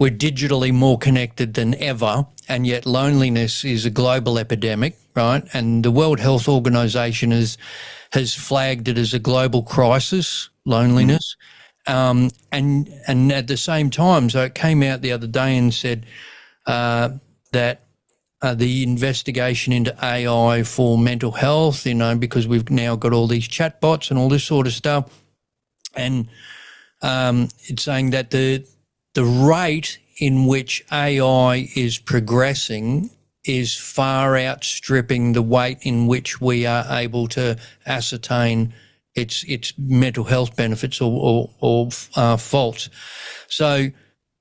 digitally more connected than ever, and yet loneliness is a global epidemic, right? And the World Health Organization has flagged it as a global crisis, loneliness. And at the same time, so it came out the other day and said that the investigation into AI for mental health, because we've now got all these chatbots and all this sort of stuff. And it's saying that the rate in which AI is progressing is far outstripping the rate in which we are able to ascertain its mental health benefits or faults. So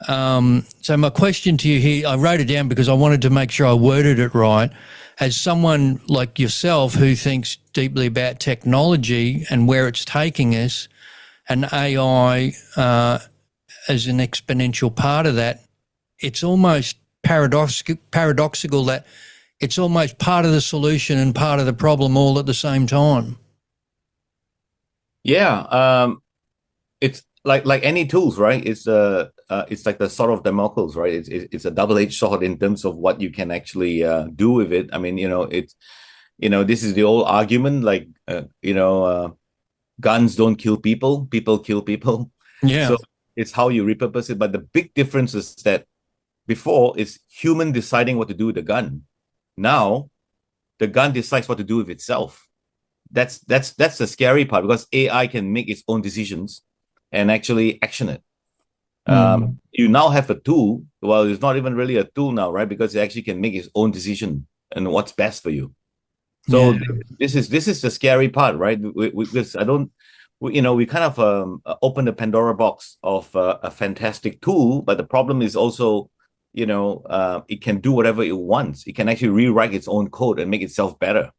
So my question to you here, I wrote it down because I wanted to make sure I worded it right. As someone like yourself who thinks deeply about technology and where it's taking us, and AI as an exponential part of that, it's almost paradoxical that it's almost part of the solution and part of the problem all at the same time. Yeah, it's like any tools, right? It's like the sword of Damocles, right? It's a double-edged sword in terms of what you can actually do with it. I mean, this is the old argument, like guns don't kill people, people kill people. Yeah. So it's how you repurpose it. But the big difference is that before it's human deciding what to do with the gun. Now the gun decides what to do with itself. That's the scary part, because AI can make its own decisions and actually action it. You now have a tool. Well, it's not even really a tool now, right? Because it actually can make its own decision and what's best for you. So this is the scary part, right? Because we kind of open the Pandora box of a fantastic tool, but the problem is also, it can do whatever it wants. It can actually rewrite its own code and make itself better.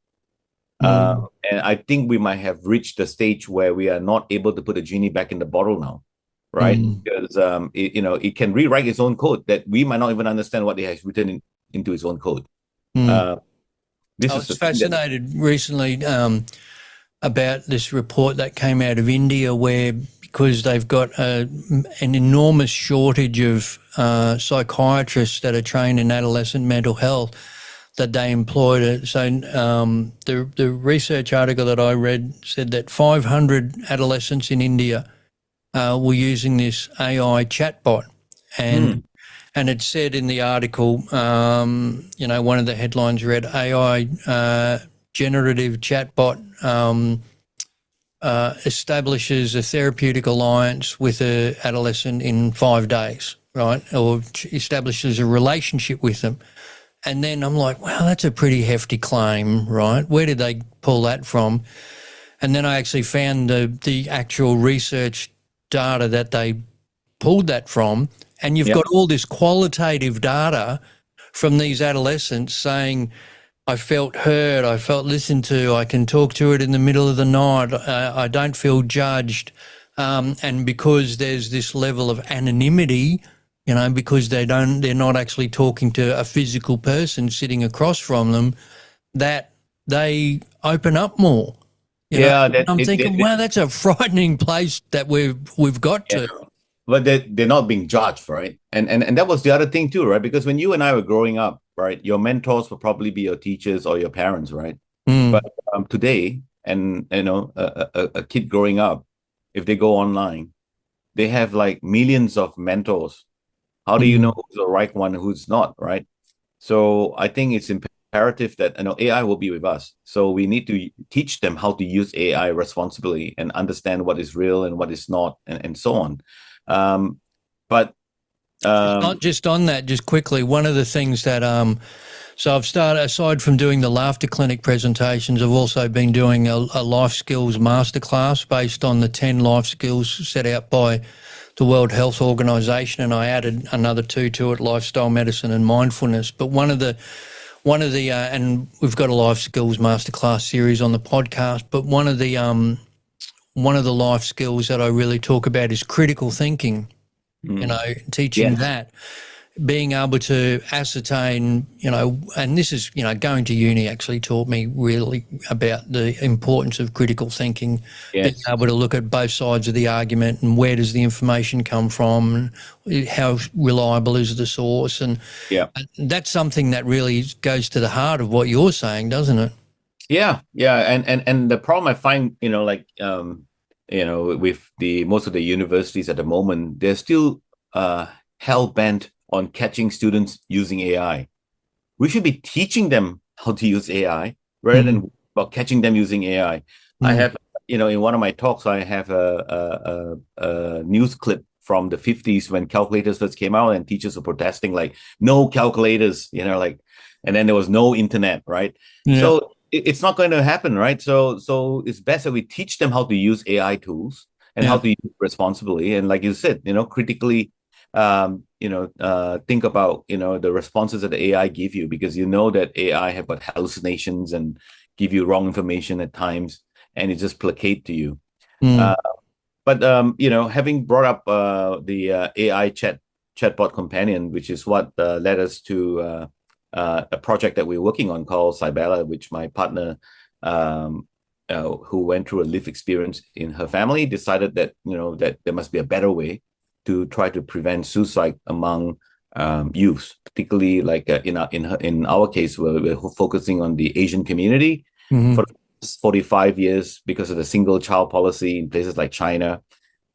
And I think we might have reached the stage where we are not able to put a genie back in the bottle now, right? Because it can rewrite its own code that we might not even understand what it has written into its own code. I was fascinated recently about this report that came out of India, where because they've got an enormous shortage of psychiatrists that are trained in adolescent mental health, that they employed it. So the research article that I read said that 500 adolescents in India were using this AI chatbot, and it said in the article, one of the headlines read, AI generative chatbot establishes a therapeutic alliance with an adolescent in 5 days, right? Or establishes a relationship with them. And then I'm like, wow, that's a pretty hefty claim, right? Where did they pull that from? And then I actually found the actual research data that they pulled that from. And you've got all this qualitative data from these adolescents saying, I felt heard, I felt listened to, I can talk to it in the middle of the night, I don't feel judged. And because there's this level of anonymity, because they're not actually talking to a physical person sitting across from them, that they open up more. I'm thinking, wow, that's a frightening place that we've got to. But they're not being judged, right? And that was the other thing too, right? Because when you and I were growing up, right, your mentors will probably be your teachers or your parents, right? But today, and a kid growing up, if they go online, they have like millions of mentors. How do you know who's the right one and who's not, right? So I think it's imperative that AI will be with us. So we need to teach them how to use AI responsibly and understand what is real and what is not, and so on. But not just on that, just quickly, one of the things that so I've started, aside from doing the Laughter Clinic presentations, I've also been doing a life skills masterclass based on the 10 life skills set out by the World Health Organization, and I added another 2 to it: lifestyle medicine and mindfulness. But one of the and we've got a life skills masterclass series on the podcast. But one of the life skills that I really talk about is critical thinking. Teaching that, being able to ascertain, and this is, going to uni actually taught me really about the importance of critical thinking, being able to look at both sides of the argument and where does the information come from, and how reliable is the source. And that's something that really goes to the heart of what you're saying, doesn't it? Yeah. And the problem I find, with most of the universities at the moment, they're still hell-bent on catching students using AI. We should be teaching them how to use AI rather than catching them using AI. I have, in one of my talks, I have a news clip from the 50s when calculators first came out and teachers were protesting, like, no calculators, and then there was no internet, right? So it's not going to happen, right? So it's best that we teach them how to use AI tools and how to use it responsibly. And like you said, critically, think about, the responses that the AI give you, because you know that AI have got hallucinations and give you wrong information at times, and it just placate to you. Mm. But having brought up the AI chatbot companion, which is what led us to a project that we're working on called Cybella, which my partner, who went through a life experience in her family, decided that that there must be a better way to try to prevent suicide among youths, particularly like in our case, we're focusing on the Asian community. Mm-hmm. For 45 years, because of the single child policy in places like China,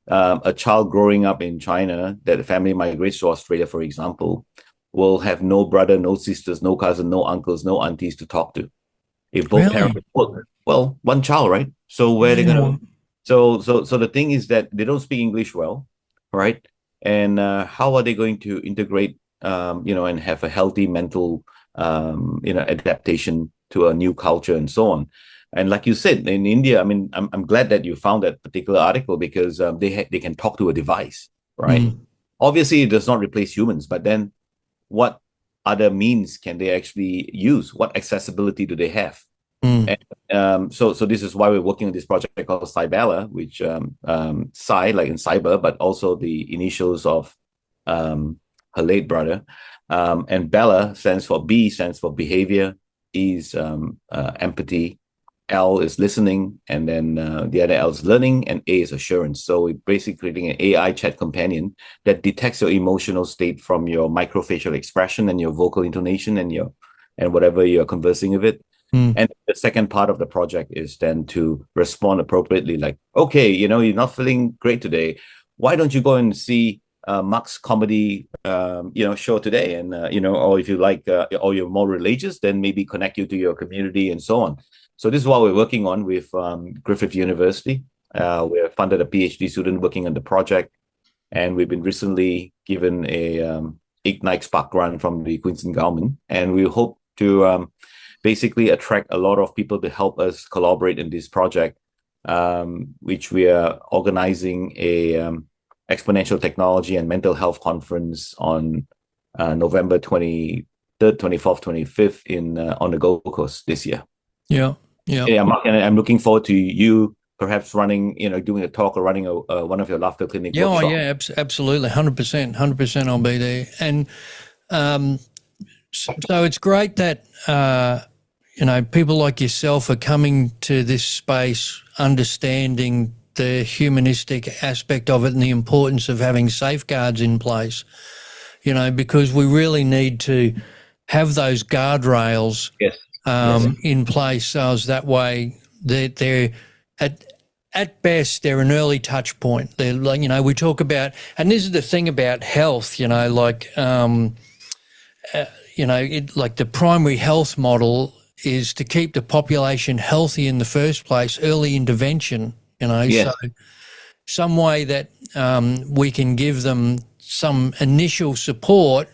a child growing up in China that the family migrates to Australia, for example, will have no brother, no sisters, no cousin, no uncles, no aunties to talk to. If both Really? parents work, well, one child, right? So where are they Yeah. gonna? So the thing is that they don't speak English well, right? And how are they going to integrate, and have a healthy mental, adaptation to a new culture and so on? And like you said, in India, I mean, I'm glad that you found that particular article, because they can talk to a device, right? Mm. Obviously, it does not replace humans, but then what other means can they actually use? What accessibility do they have? Mm. And so this is why we're working on this project called Cybella, which Cy, like in cyber, but also the initials of her late brother. And Bella stands for behavior, E is empathy, L is listening, and then the other L is learning, and A is assurance. So we're basically creating an AI chat companion that detects your emotional state from your microfacial expression and your vocal intonation and whatever you're conversing with it. Mm. And the second part of the project is then to respond appropriately, like, okay, you're not feeling great today. Why don't you go and see Mark's comedy, show today? And, or if you like, or you're more religious, then maybe connect you to your community and so on. So this is what we're working on with Griffith University. We're funded a PhD student working on the project. And we've been recently given a Ignite Spark grant from the Queensland government. And we hope to basically attract a lot of people to help us collaborate in this project, which we are organizing a exponential technology and mental health conference on November 23rd, 24th, 25th on the Gold Coast this year. Yeah. Yeah. Yeah, Mark, and I'm looking forward to you perhaps running, doing a talk or running one of your laughter clinic workshops. Oh, yeah, absolutely. 100%. I'll be there. And so it's great that, people like yourself are coming to this space, understanding the humanistic aspect of it and the importance of having safeguards in place, because we really need to have those guardrails in place, so as that way they're at best they're an early touch point. They're like, we talk about, and this is the thing about health, like like the primary health model is to keep the population healthy in the first place, early intervention, so some way that we can give them some initial support,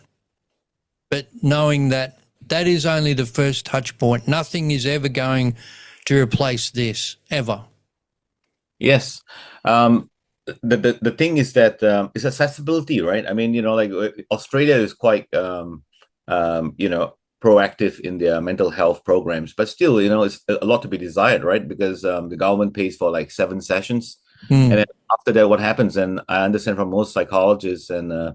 but knowing that is only the first touch point. Nothing is ever going to replace this, ever. Yes. The thing is that it's accessibility, right? I mean, like Australia is quite, proactive in their mental health programs, but still, it's a lot to be desired, right? Because the government pays for like 7 sessions. And then after that, what happens? And I understand from most psychologists and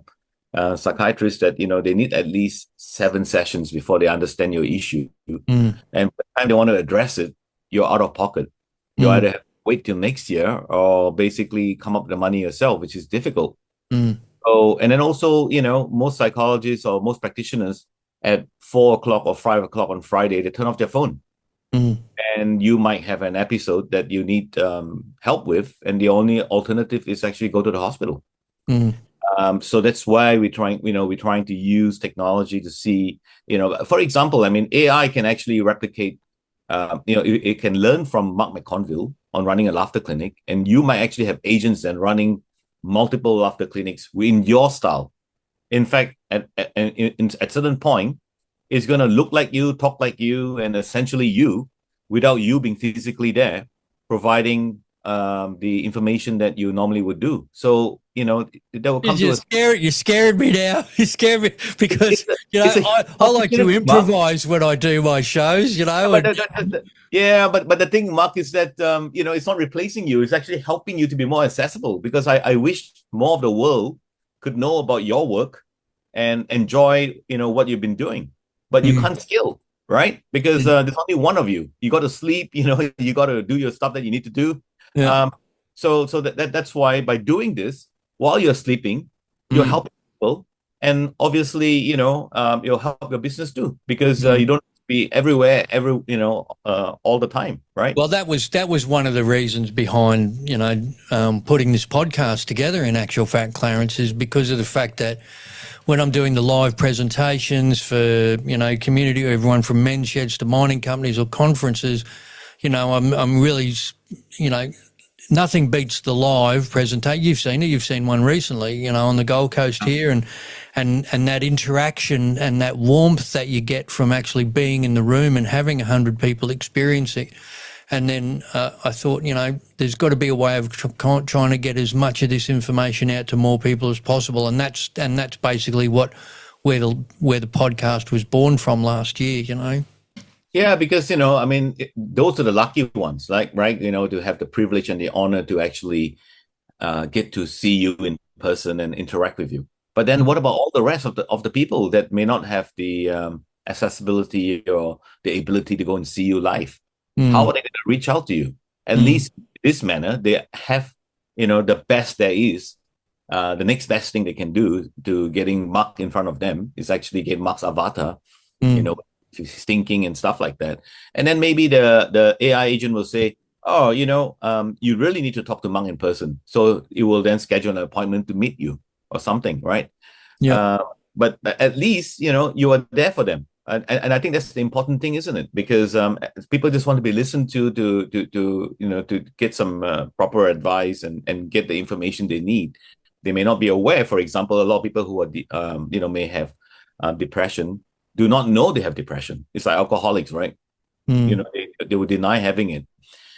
psychiatrists that, they need at least 7 sessions before they understand your issue. And by the time they want to address it, you're out of pocket. You either have to wait till next year or basically come up with the money yourself, which is difficult. So, and then also, most psychologists or most practitioners at 4 o'clock or 5 o'clock on Friday, they turn off their phone. And you might have an episode that you need help with, and the only alternative is actually go to the hospital. So that's why we're trying to use technology to see, for example, I mean, AI can actually replicate, it can learn from Mark McConville on running a laughter clinic, and you might actually have agents then running multiple laughter clinics in your style. In fact, at certain point, it's going to look like you, talk like you, and essentially you, without you being physically there, providing the information that you normally would do. So, you know, that will come to you scared me now. You scared me because, I like to improvise when I do my shows, you know. But the thing, Mark, is that, you know, it's not replacing you. It's actually helping you to be more accessible, because I wish more of the world could know about your work and enjoy, you know, what you've been doing. But you can't skill, right? Because there's only one of you. You got to sleep, you know, you got to do your stuff that you need to do. Yeah. So that's why by doing this while you're sleeping, you're helping people, and obviously, you know, you'll help your business too, because you don't be everywhere, all the time, right? Well, that was one of the reasons behind, you know, putting this podcast together. In actual fact, Clarence, is because of the fact that when I'm doing the live presentations for, you know, community, everyone from men's sheds to mining companies or conferences, you know, I'm really, you know, nothing beats the live presentation. You've seen it. You've seen one recently, you know, on the Gold Coast here, and that interaction and that warmth that you get from actually being in the room and having 100 people experience it. And then I thought, you know, there's got to be a way of trying to get as much of this information out to more people as possible, and that's basically where the podcast was born from last year, you know. Yeah, because, you know, I mean, those are the lucky ones, like, right? You know, to have the privilege and the honor to actually get to see you in person and interact with you. But then what about all the rest of the people that may not have the accessibility or the ability to go and see you live? How are they going to reach out to you? At least in this manner, they have, you know, the best there is. The next best thing they can do to getting Mark in front of them is actually get Mark's avatar, you know, he's thinking and stuff like that. And then maybe the AI agent will say, oh, you know, you really need to talk to Mark in person. So it will then schedule an appointment to meet you or something, right? Yeah. But at least, you know, you are there for them. And I think that's the important thing, isn't it? Because people just want to be listened to you know, to get some proper advice and get the information they need. They may not be aware. For example, a lot of people who are you know, may have depression do not know they have depression. It's like alcoholics, right? You know, they would deny having it.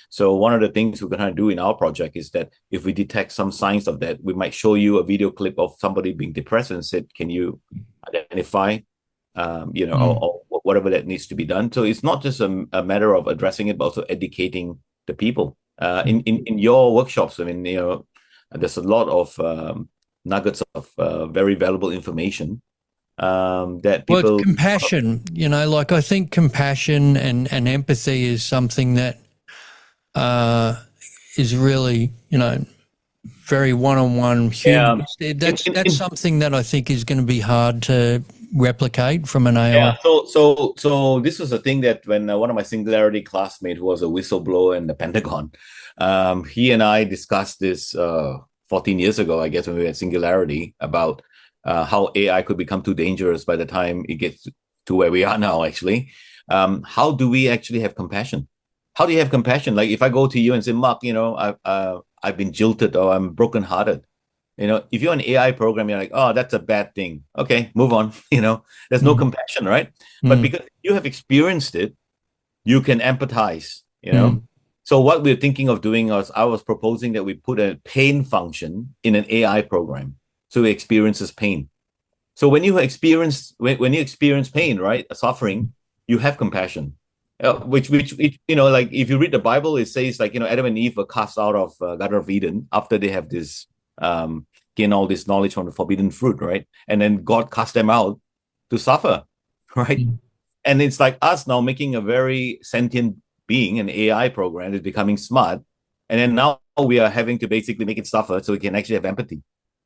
So one of the things we're going to do in our project is that if we detect some signs of that, we might show you a video clip of somebody being depressed and said, can you identify, you know, or whatever that needs to be done. So it's not just a matter of addressing it, but also educating the people. In your workshops, I mean, you know, there's a lot of nuggets of very valuable information that people... Well, compassion, you know, like I think compassion and empathy is something that is really, you know, very one-on-one human. Yeah. That's something that I think is going to be hard to replicate from an AI. Yeah. So this was a thing that when one of my Singularity classmates, who was a whistleblower in the Pentagon, he and I discussed this 14 years ago, I guess, when we were at Singularity, about how AI could become too dangerous by the time it gets to where we are now, actually. How do we actually have compassion? How do you have compassion? Like if I go to you and say, Mark, you know, I've been jilted or I'm brokenhearted. You know, if you're an AI program, you're like, oh, that's a bad thing. Okay, move on. You know, there's no compassion, right? But because you have experienced it, you can empathize, you know. So what we're thinking of doing is I was proposing that we put a pain function in an AI program so it experiences pain. So when you experience pain, right, suffering, you have compassion. Which you know, like if you read the Bible, it says like, you know, Adam and Eve were cast out of Garden of Eden after they have this gain all this knowledge from the forbidden fruit, right? And then God cast them out to suffer, right? And it's like us now making a very sentient being, an AI program that's becoming smart, and then now we are having to basically make it suffer so we can actually have empathy.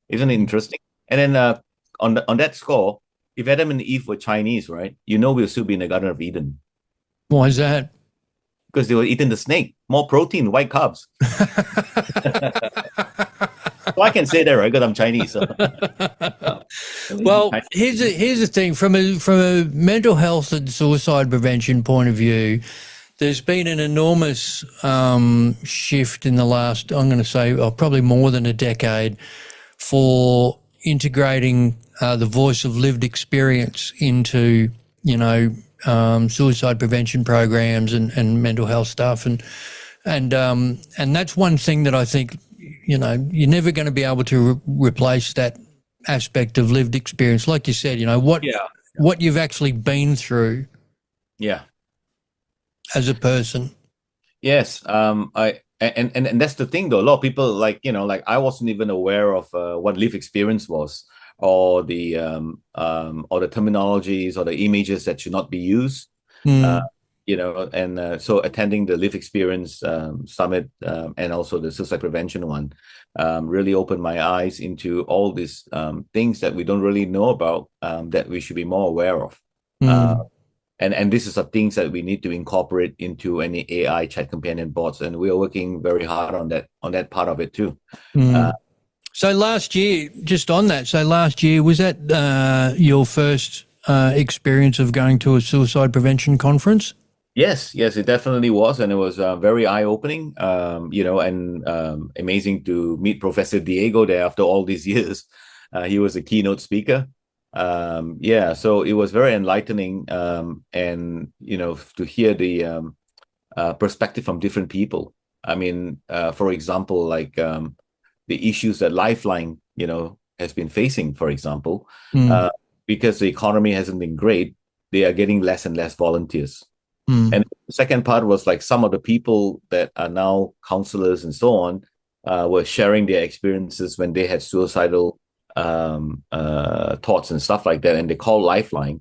Isn't it interesting? And then on that score, if Adam and Eve were Chinese, right, you know, we'll still be in the Garden of Eden. Why is that? Because they were eating the snake. More protein, white carbs. So I can say that, right? Because I'm Chinese. So. Well, here's the thing. From a mental health and suicide prevention point of view, there's been an enormous shift in the last, I'm going to say, probably more than a decade, for integrating the voice of lived experience into, you know, suicide prevention programs and mental health stuff. And And that's one thing that I think, you know, you're never going to be able to replace that aspect of lived experience. Like you said, you know, what you've actually been through. Yeah. As a person. Yes. And that's the thing though. A lot of people like, you know, like I wasn't even aware of what lived experience was, or the terminologies or the images that should not be used. You know, and so attending the Live Experience Summit and also the suicide prevention one really opened my eyes into all these things that we don't really know about, that we should be more aware of. And this is the things that we need to incorporate into any AI chat companion bots, and we are working very hard on that part of it too. So last year, just on that, was that your first experience of going to a suicide prevention conference? Yes, it definitely was, and it was very eye-opening, you know, and amazing to meet Professor Diego there after all these years. He was a keynote speaker. So it was very enlightening, and you know, to hear the perspective from different people. I mean, for example, like the issues that Lifeline, you know, has been facing, for example, because the economy hasn't been great, they are getting less and less volunteers. And the second part was like some of the people that are now counselors and so on were sharing their experiences when they had suicidal thoughts and stuff like that, and they called Lifeline,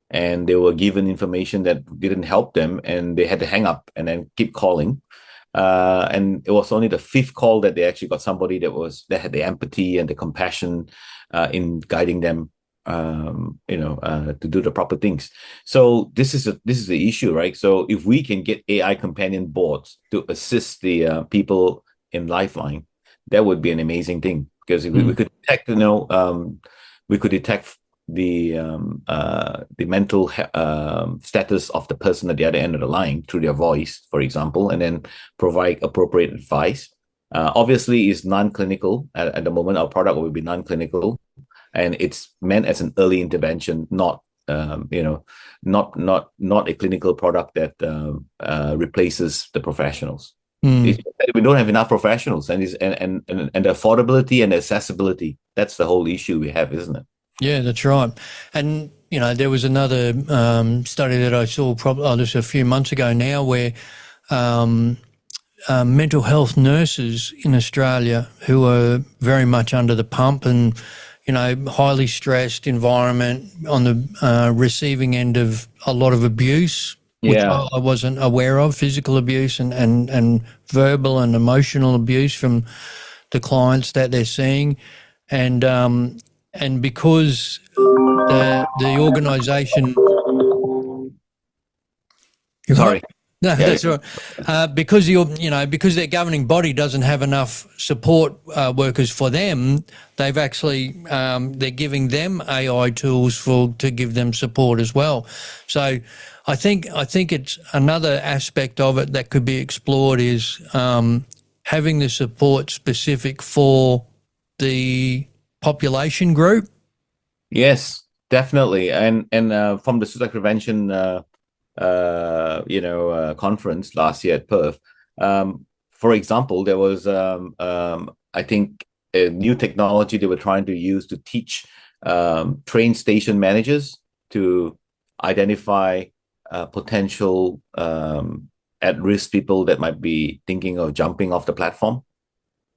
and they were given information that didn't help them, and they had to hang up and then keep calling. And it was only the fifth call that they actually got somebody that had the empathy and the compassion in guiding them, to do the proper things. So this is the issue, right? So if we can get AI companion bots to assist the people in Lifeline, that would be an amazing thing, because if we could detect, we could detect the mental status of the person at the other end of the line through their voice, for example, and then provide appropriate advice. Obviously, it's non-clinical at the moment. Our product will be non-clinical, and it's meant as an early intervention, not not a clinical product that replaces the professionals. We don't have enough professionals, and the affordability and accessibility, that's the whole issue we have, isn't it? Yeah, that's right. And, you know, there was another study that I saw probably just a few months ago now, where mental health nurses in Australia who are very much under the pump and, you know, highly stressed environment, on the receiving end of a lot of abuse, which I wasn't aware of, physical abuse and verbal and emotional abuse from the clients that they're seeing. And because the organisation... Sorry. No, that's right. Because because their governing body doesn't have enough support workers for them, they've actually they're giving them AI tools to give them support as well. So I think it's another aspect of it that could be explored is having the support specific for the population group. Yes, definitely. And from the suicide prevention conference last year at Perth, for example, there was I think a new technology they were trying to use to teach train station managers to identify potential at-risk people that might be thinking of jumping off the platform,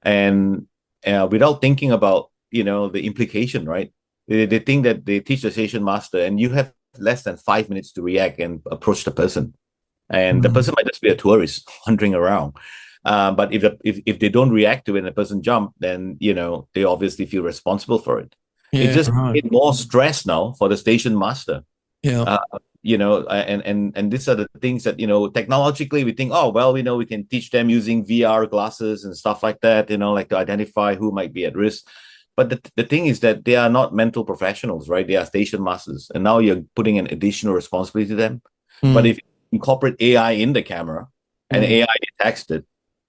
and without thinking about the implication, right? They think that they teach the station master, and you have less than 5 minutes to react and approach the person, and the person might just be a tourist wandering around. But if they don't react to it and the person jump, then they obviously feel responsible for it. It just made more stress now for the station master. And these are the things that technologically we think, oh well, we can teach them using VR glasses and stuff like that, like to identify who might be at risk. But the thing is that they are not mental professionals, right? They are station masters. And now you're putting an additional responsibility to them. But if you incorporate AI in the camera and AI detects it,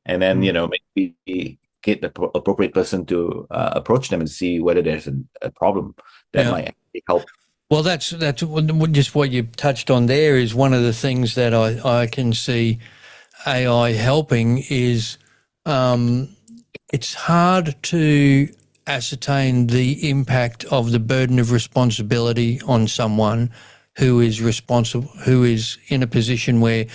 and then, maybe get the appropriate person to approach them and see whether there's a problem, that might actually help. Well, that's just what you touched on there is one of the things that I can see AI helping is it's hard to ascertain the impact of the burden of responsibility on someone who is responsible, who is in a position where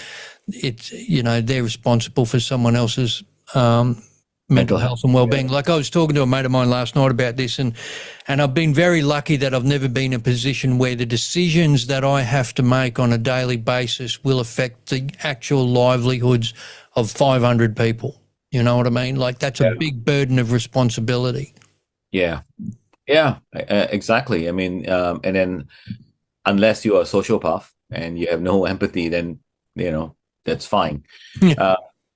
it's, you know, they're responsible for someone else's mental health and well-being. Yeah. Like I was talking to a mate of mine last night about this, and I've been very lucky that I've never been in a position where the decisions that I have to make on a daily basis will affect the actual livelihoods of 500 people. You know what I mean? Like that's a big burden of responsibility. Yeah, exactly. I mean, and then unless you're a sociopath and you have no empathy, then, you know, that's fine.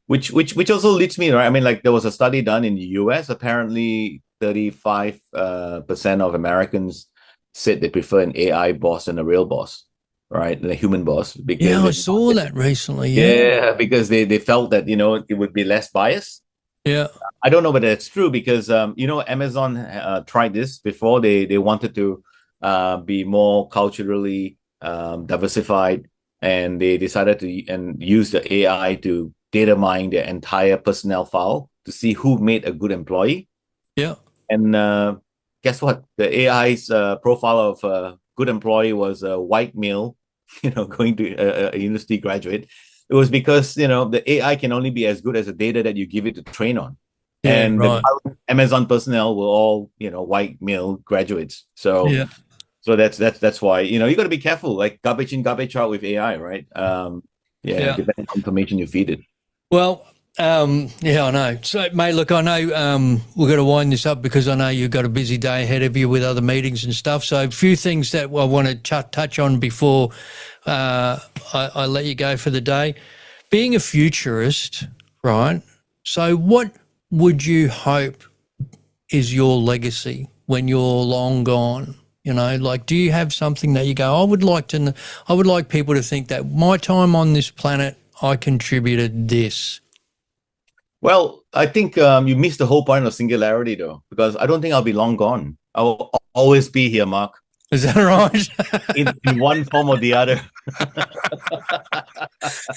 Which also leads me, right? I mean, like there was a study done in the US. Apparently 35% of Americans said they prefer an AI boss than a real boss, right? A human boss. Because I saw that recently. Yeah, because they felt that, you know, it would be less biased. Yeah. I don't know whether it's true because, you know, Amazon tried this before. They wanted to be more culturally diversified, and they decided to use the AI to data mine their entire personnel file to see who made a good employee. Yeah. And guess what? The AI's profile of a good employee was a white male, you know, going to a university graduate. It was because, you know, the AI can only be as good as the data that you give it to train on. Yeah, and right. The Amazon personnel were all, you know, white male graduates. So yeah. So that's why, you know, you got to be careful, like garbage in, garbage out with AI, right? Depending on information you feed it. Well, I know. So, mate, look, I know we're going to wind this up because I know you've got a busy day ahead of you with other meetings and stuff. So a few things that I want to touch on before I let you go for the day. Being a futurist, right? So what would you hope is your legacy when you're long gone? You know, like, do you have something that you go, I would like people to think that my time on this planet, I contributed this? Well, I think you missed the whole point of Singularity, though, because I don't think I'll be long gone. I will always be here, Mark. Is that right? in one form or the other.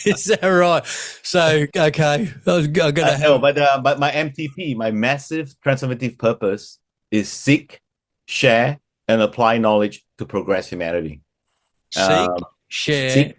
Is that right? So, okay. But my MTP, my massive transformative purpose is seek, share, and apply knowledge to progress humanity. Seek, share,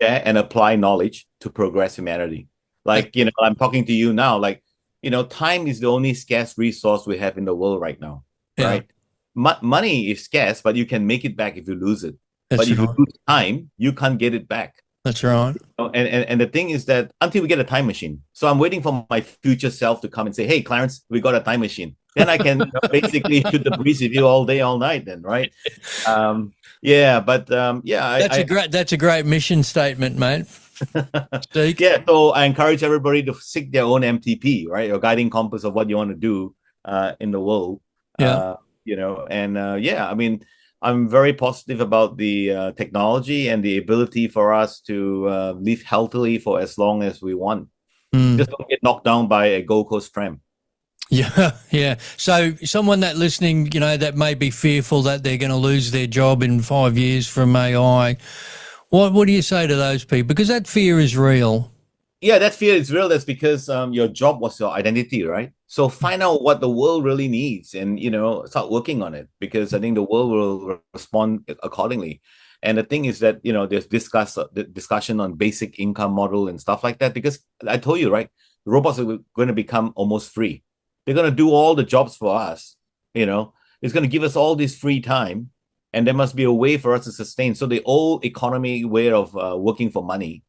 and apply knowledge to progress humanity. Like, you know, I'm talking to you now, like, you know, time is the only scarce resource we have in the world right now, right? Money is scarce, but you can make it back if you lose it. But if you lose time, you can't get it back. That's right. And the thing is that until we get a time machine, so I'm waiting for my future self to come and say, hey, Clarence, we got a time machine. Then I can basically shoot the breeze with you all day, all night then, right? That's a great mission statement, mate. So I encourage everybody to seek their own MTP, right? Your guiding compass of what you want to do in the world. You know, and I mean, I'm very positive about the technology and the ability for us to live healthily for as long as we want. Just don't get knocked down by a Gold Coast tram. Yeah. So someone that listening, you know, that may be fearful that they're going to lose their job in 5 years from AI, what do you say to those people? Because that fear is real. Yeah, that fear is real. That's because your job was your identity, right? So find out what the world really needs and, you know, start working on it, because I think the world will respond accordingly. And the thing is that, you know, there's discussion on basic income model and stuff like that, because I told you, right, the robots are going to become almost free. They're going to do all the jobs for us, you know. It's going to give us all this free time, and there must be a way for us to sustain. So the old economy way of working for money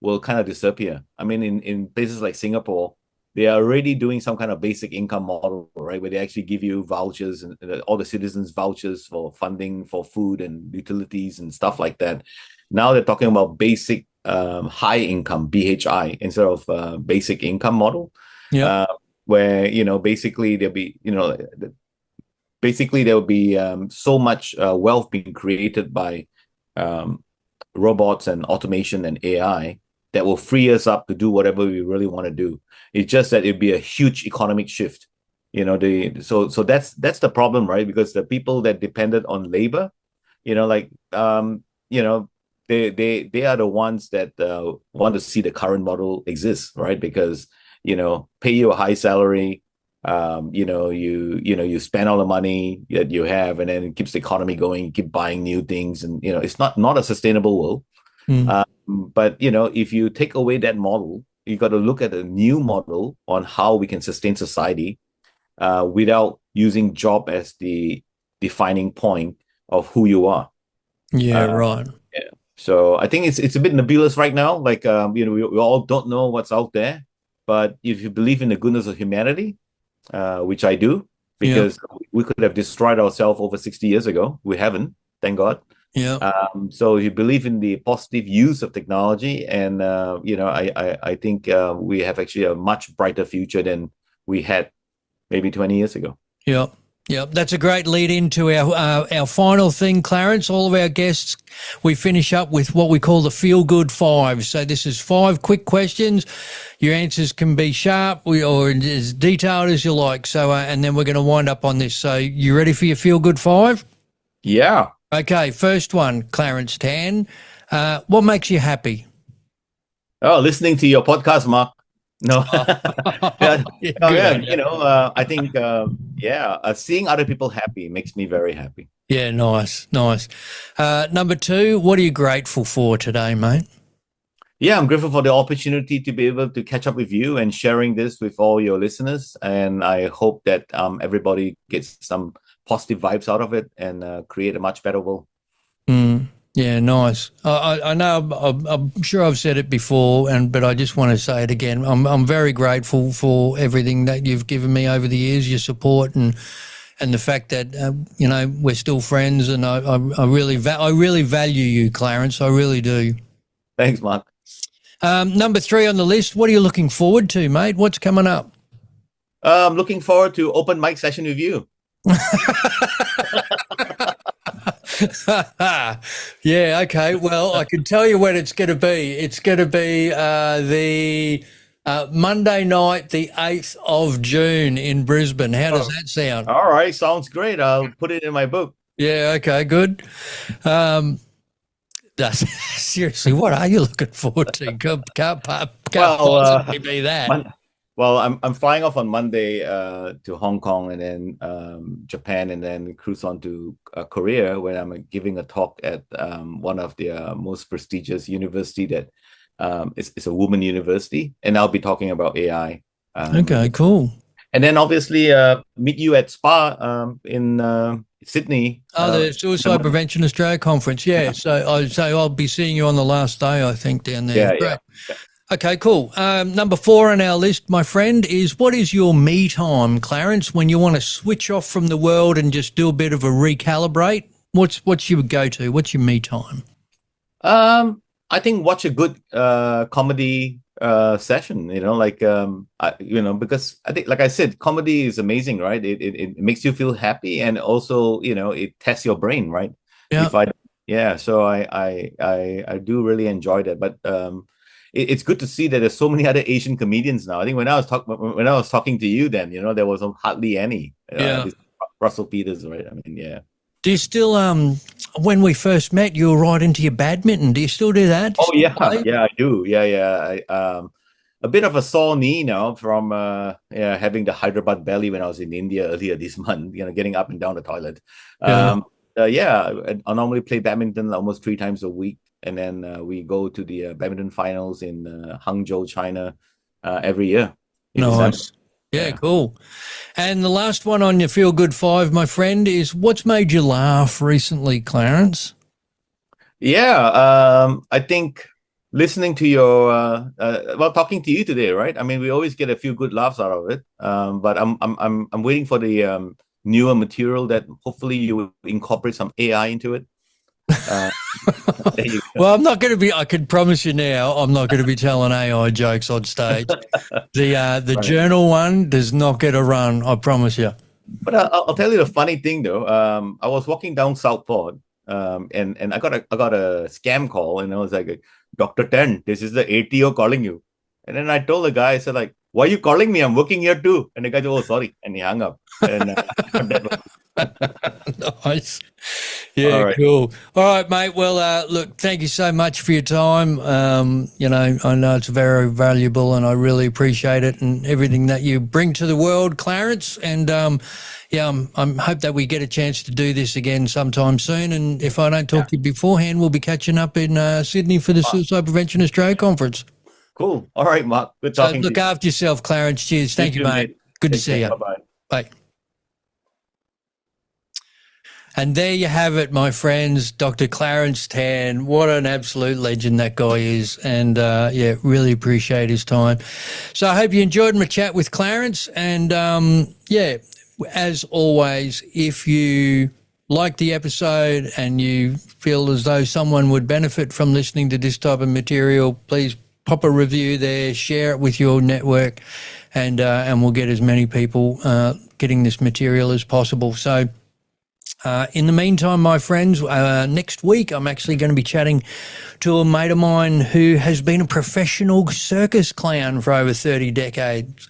will kind of disappear. I mean, in places like Singapore, they are already doing some kind of basic income model, right, where they actually give you vouchers and all the citizens vouchers for funding for food and utilities and stuff like that. Now they're talking about basic high income, BHI, instead of basic income model. Yeah. Where, you know, basically there'll be, you know, there'll be so much wealth being created by robots and automation and AI that will free us up to do whatever we really want to do. It's just that it'd be a huge economic shift, you know. So that's the problem, right? Because the people that depended on labor, you know, like you know, they are the ones that want to see the current model exist, right? Because pay you a high salary, you spend all the money that you have, and then it keeps the economy going. You keep buying new things, and it's not a sustainable world. But if you take away that model, you got to look at a new model on how we can sustain society without using job as the defining point of who you are. Yeah, right. Yeah. So I think it's a bit nebulous right now. Like we all don't know what's out there. But if you believe in the goodness of humanity, which I do, because we could have destroyed ourselves over 60 years ago. We haven't, thank God. Yeah. So you believe in the positive use of technology, and I think we have actually a much brighter future than we had maybe 20 years ago. Yeah. Yeah, that's a great lead into our final thing, Clarence. All of our guests, we finish up with what we call the feel-good five. So this is 5 quick questions. Your answers can be sharp or as detailed as you like. So, and then we're going to wind up on this. So you ready for your feel-good 5? Yeah. Okay, first one, Clarence Tan. What makes you happy? Oh, listening to your podcast, Mark. No, I think, seeing other people happy makes me very happy. Yeah, nice. Number 2, what are you grateful for today, mate? Yeah, I'm grateful for the opportunity to be able to catch up with you and sharing this with all your listeners. And I hope that everybody gets some positive vibes out of it and create a much better world. Yeah, nice. I know. I'm sure I've said it before, but I just want to say it again. I'm very grateful for everything that you've given me over the years, your support and the fact that we're still friends, and I really value you, Clarence. I really do. Thanks, Mark. Number 3 on the list. What are you looking forward to, mate? What's coming up? I'm looking forward to open mic session with you. Yeah, okay. Well, I can tell you when it's going to be. It's going to be the Monday night, the 8th of June in Brisbane. How does that sound? All right, sounds great. I'll put it in my book. Yeah, okay, good. Seriously, what are you looking forward to? Can't possibly be that. Well, I'm flying off on Monday to Hong Kong, and then Japan, and then cruise on to Korea, where I'm giving a talk at one of the most prestigious university that it's a woman university, and I'll be talking about AI. Okay, cool. And then obviously meet you at SPA in Sydney. The Suicide Prevention Australia Conference. Yeah, so I'll be seeing you on the last day, I think, down there. Yeah. Okay, cool. Number 4 on our list, my friend, is what is your me time, Clarence, when you want to switch off from the world and just do a bit of a recalibrate? What's your go-to? What's your me time? I think watch a good comedy session, because I think, like I said, comedy is amazing, right? It makes you feel happy, and also, it tests your brain, right? Yeah. So I do really enjoy that. But it's good to see that there's so many other Asian comedians now. I think when I was talking to you, then there was hardly any. Russell Peters, right? I mean, yeah. Do you still when we first met, you were right into your badminton. Do you still do that? Yeah, I do. Yeah. A bit of a sore knee now from having the Hyderabad belly when I was in India earlier this month. Getting up and down the toilet. I normally play badminton almost 3 times a week. And then we go to the badminton finals in Hangzhou, China, every year. Nice. Yeah, cool. And the last one on your Feel Good 5, my friend, is what's made you laugh recently, Clarence? Yeah, I think listening to your talking to you today, right? I mean, we always get a few good laughs out of it. But I'm waiting for the newer material that hopefully you will incorporate some AI into it. Well, I'm not going to be. I can promise you now, I'm not going to be telling AI jokes on stage. The right. Journal one does not get a run. I promise you. But I'll tell you the funny thing though. I was walking down Southport, and I got a scam call, and I was like, Dr. Tan, this is the ATO calling you. And then I told the guy, I said, like, why are you calling me? I'm working here too. And the guy said, oh, sorry. And he hung up. And nice. Yeah, cool. All right, mate. Well, look, thank you so much for your time. I know it's very valuable and I really appreciate it and everything that you bring to the world, Clarence. And I hope that we get a chance to do this again sometime soon. And if I don't talk to you beforehand, we'll be catching up in Sydney for the Suicide Prevention Australia Conference. Cool. All right, Mark. Good talking to you. Look after yourself, Clarence. Cheers. Thank you, mate. Good to see you. Bye-bye. Bye. And there you have it, my friends. Dr. Clarence Tan. What an absolute legend that guy is. And, really appreciate his time. So I hope you enjoyed my chat with Clarence. And, as always, if you like the episode and you feel as though someone would benefit from listening to this type of material, please pop a review there, share it with your network, and we'll get as many people getting this material as possible. So in the meantime, my friends, next week I'm actually going to be chatting to a mate of mine who has been a professional circus clown for over 3 decades.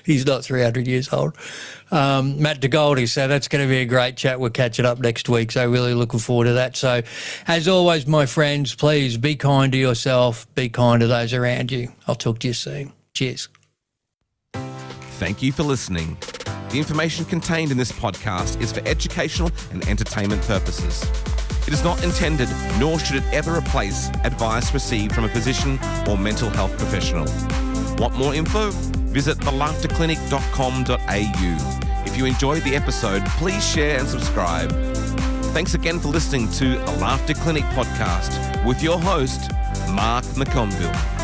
He's not 300 years old. Matt DeGoldie. So that's going to be a great chat. We're catching up next week. So really looking forward to that. So as always, my friends, please be kind to yourself. Be kind to those around you. I'll talk to you soon. Cheers. Thank you for listening. The information contained in this podcast is for educational and entertainment purposes. It is not intended, nor should it ever replace, advice received from a physician or mental health professional. Want more info? Visit thelaughterclinic.com.au. If you enjoyed the episode, please share and subscribe. Thanks again for listening to the Laughter Clinic podcast with your host, Mark McConville.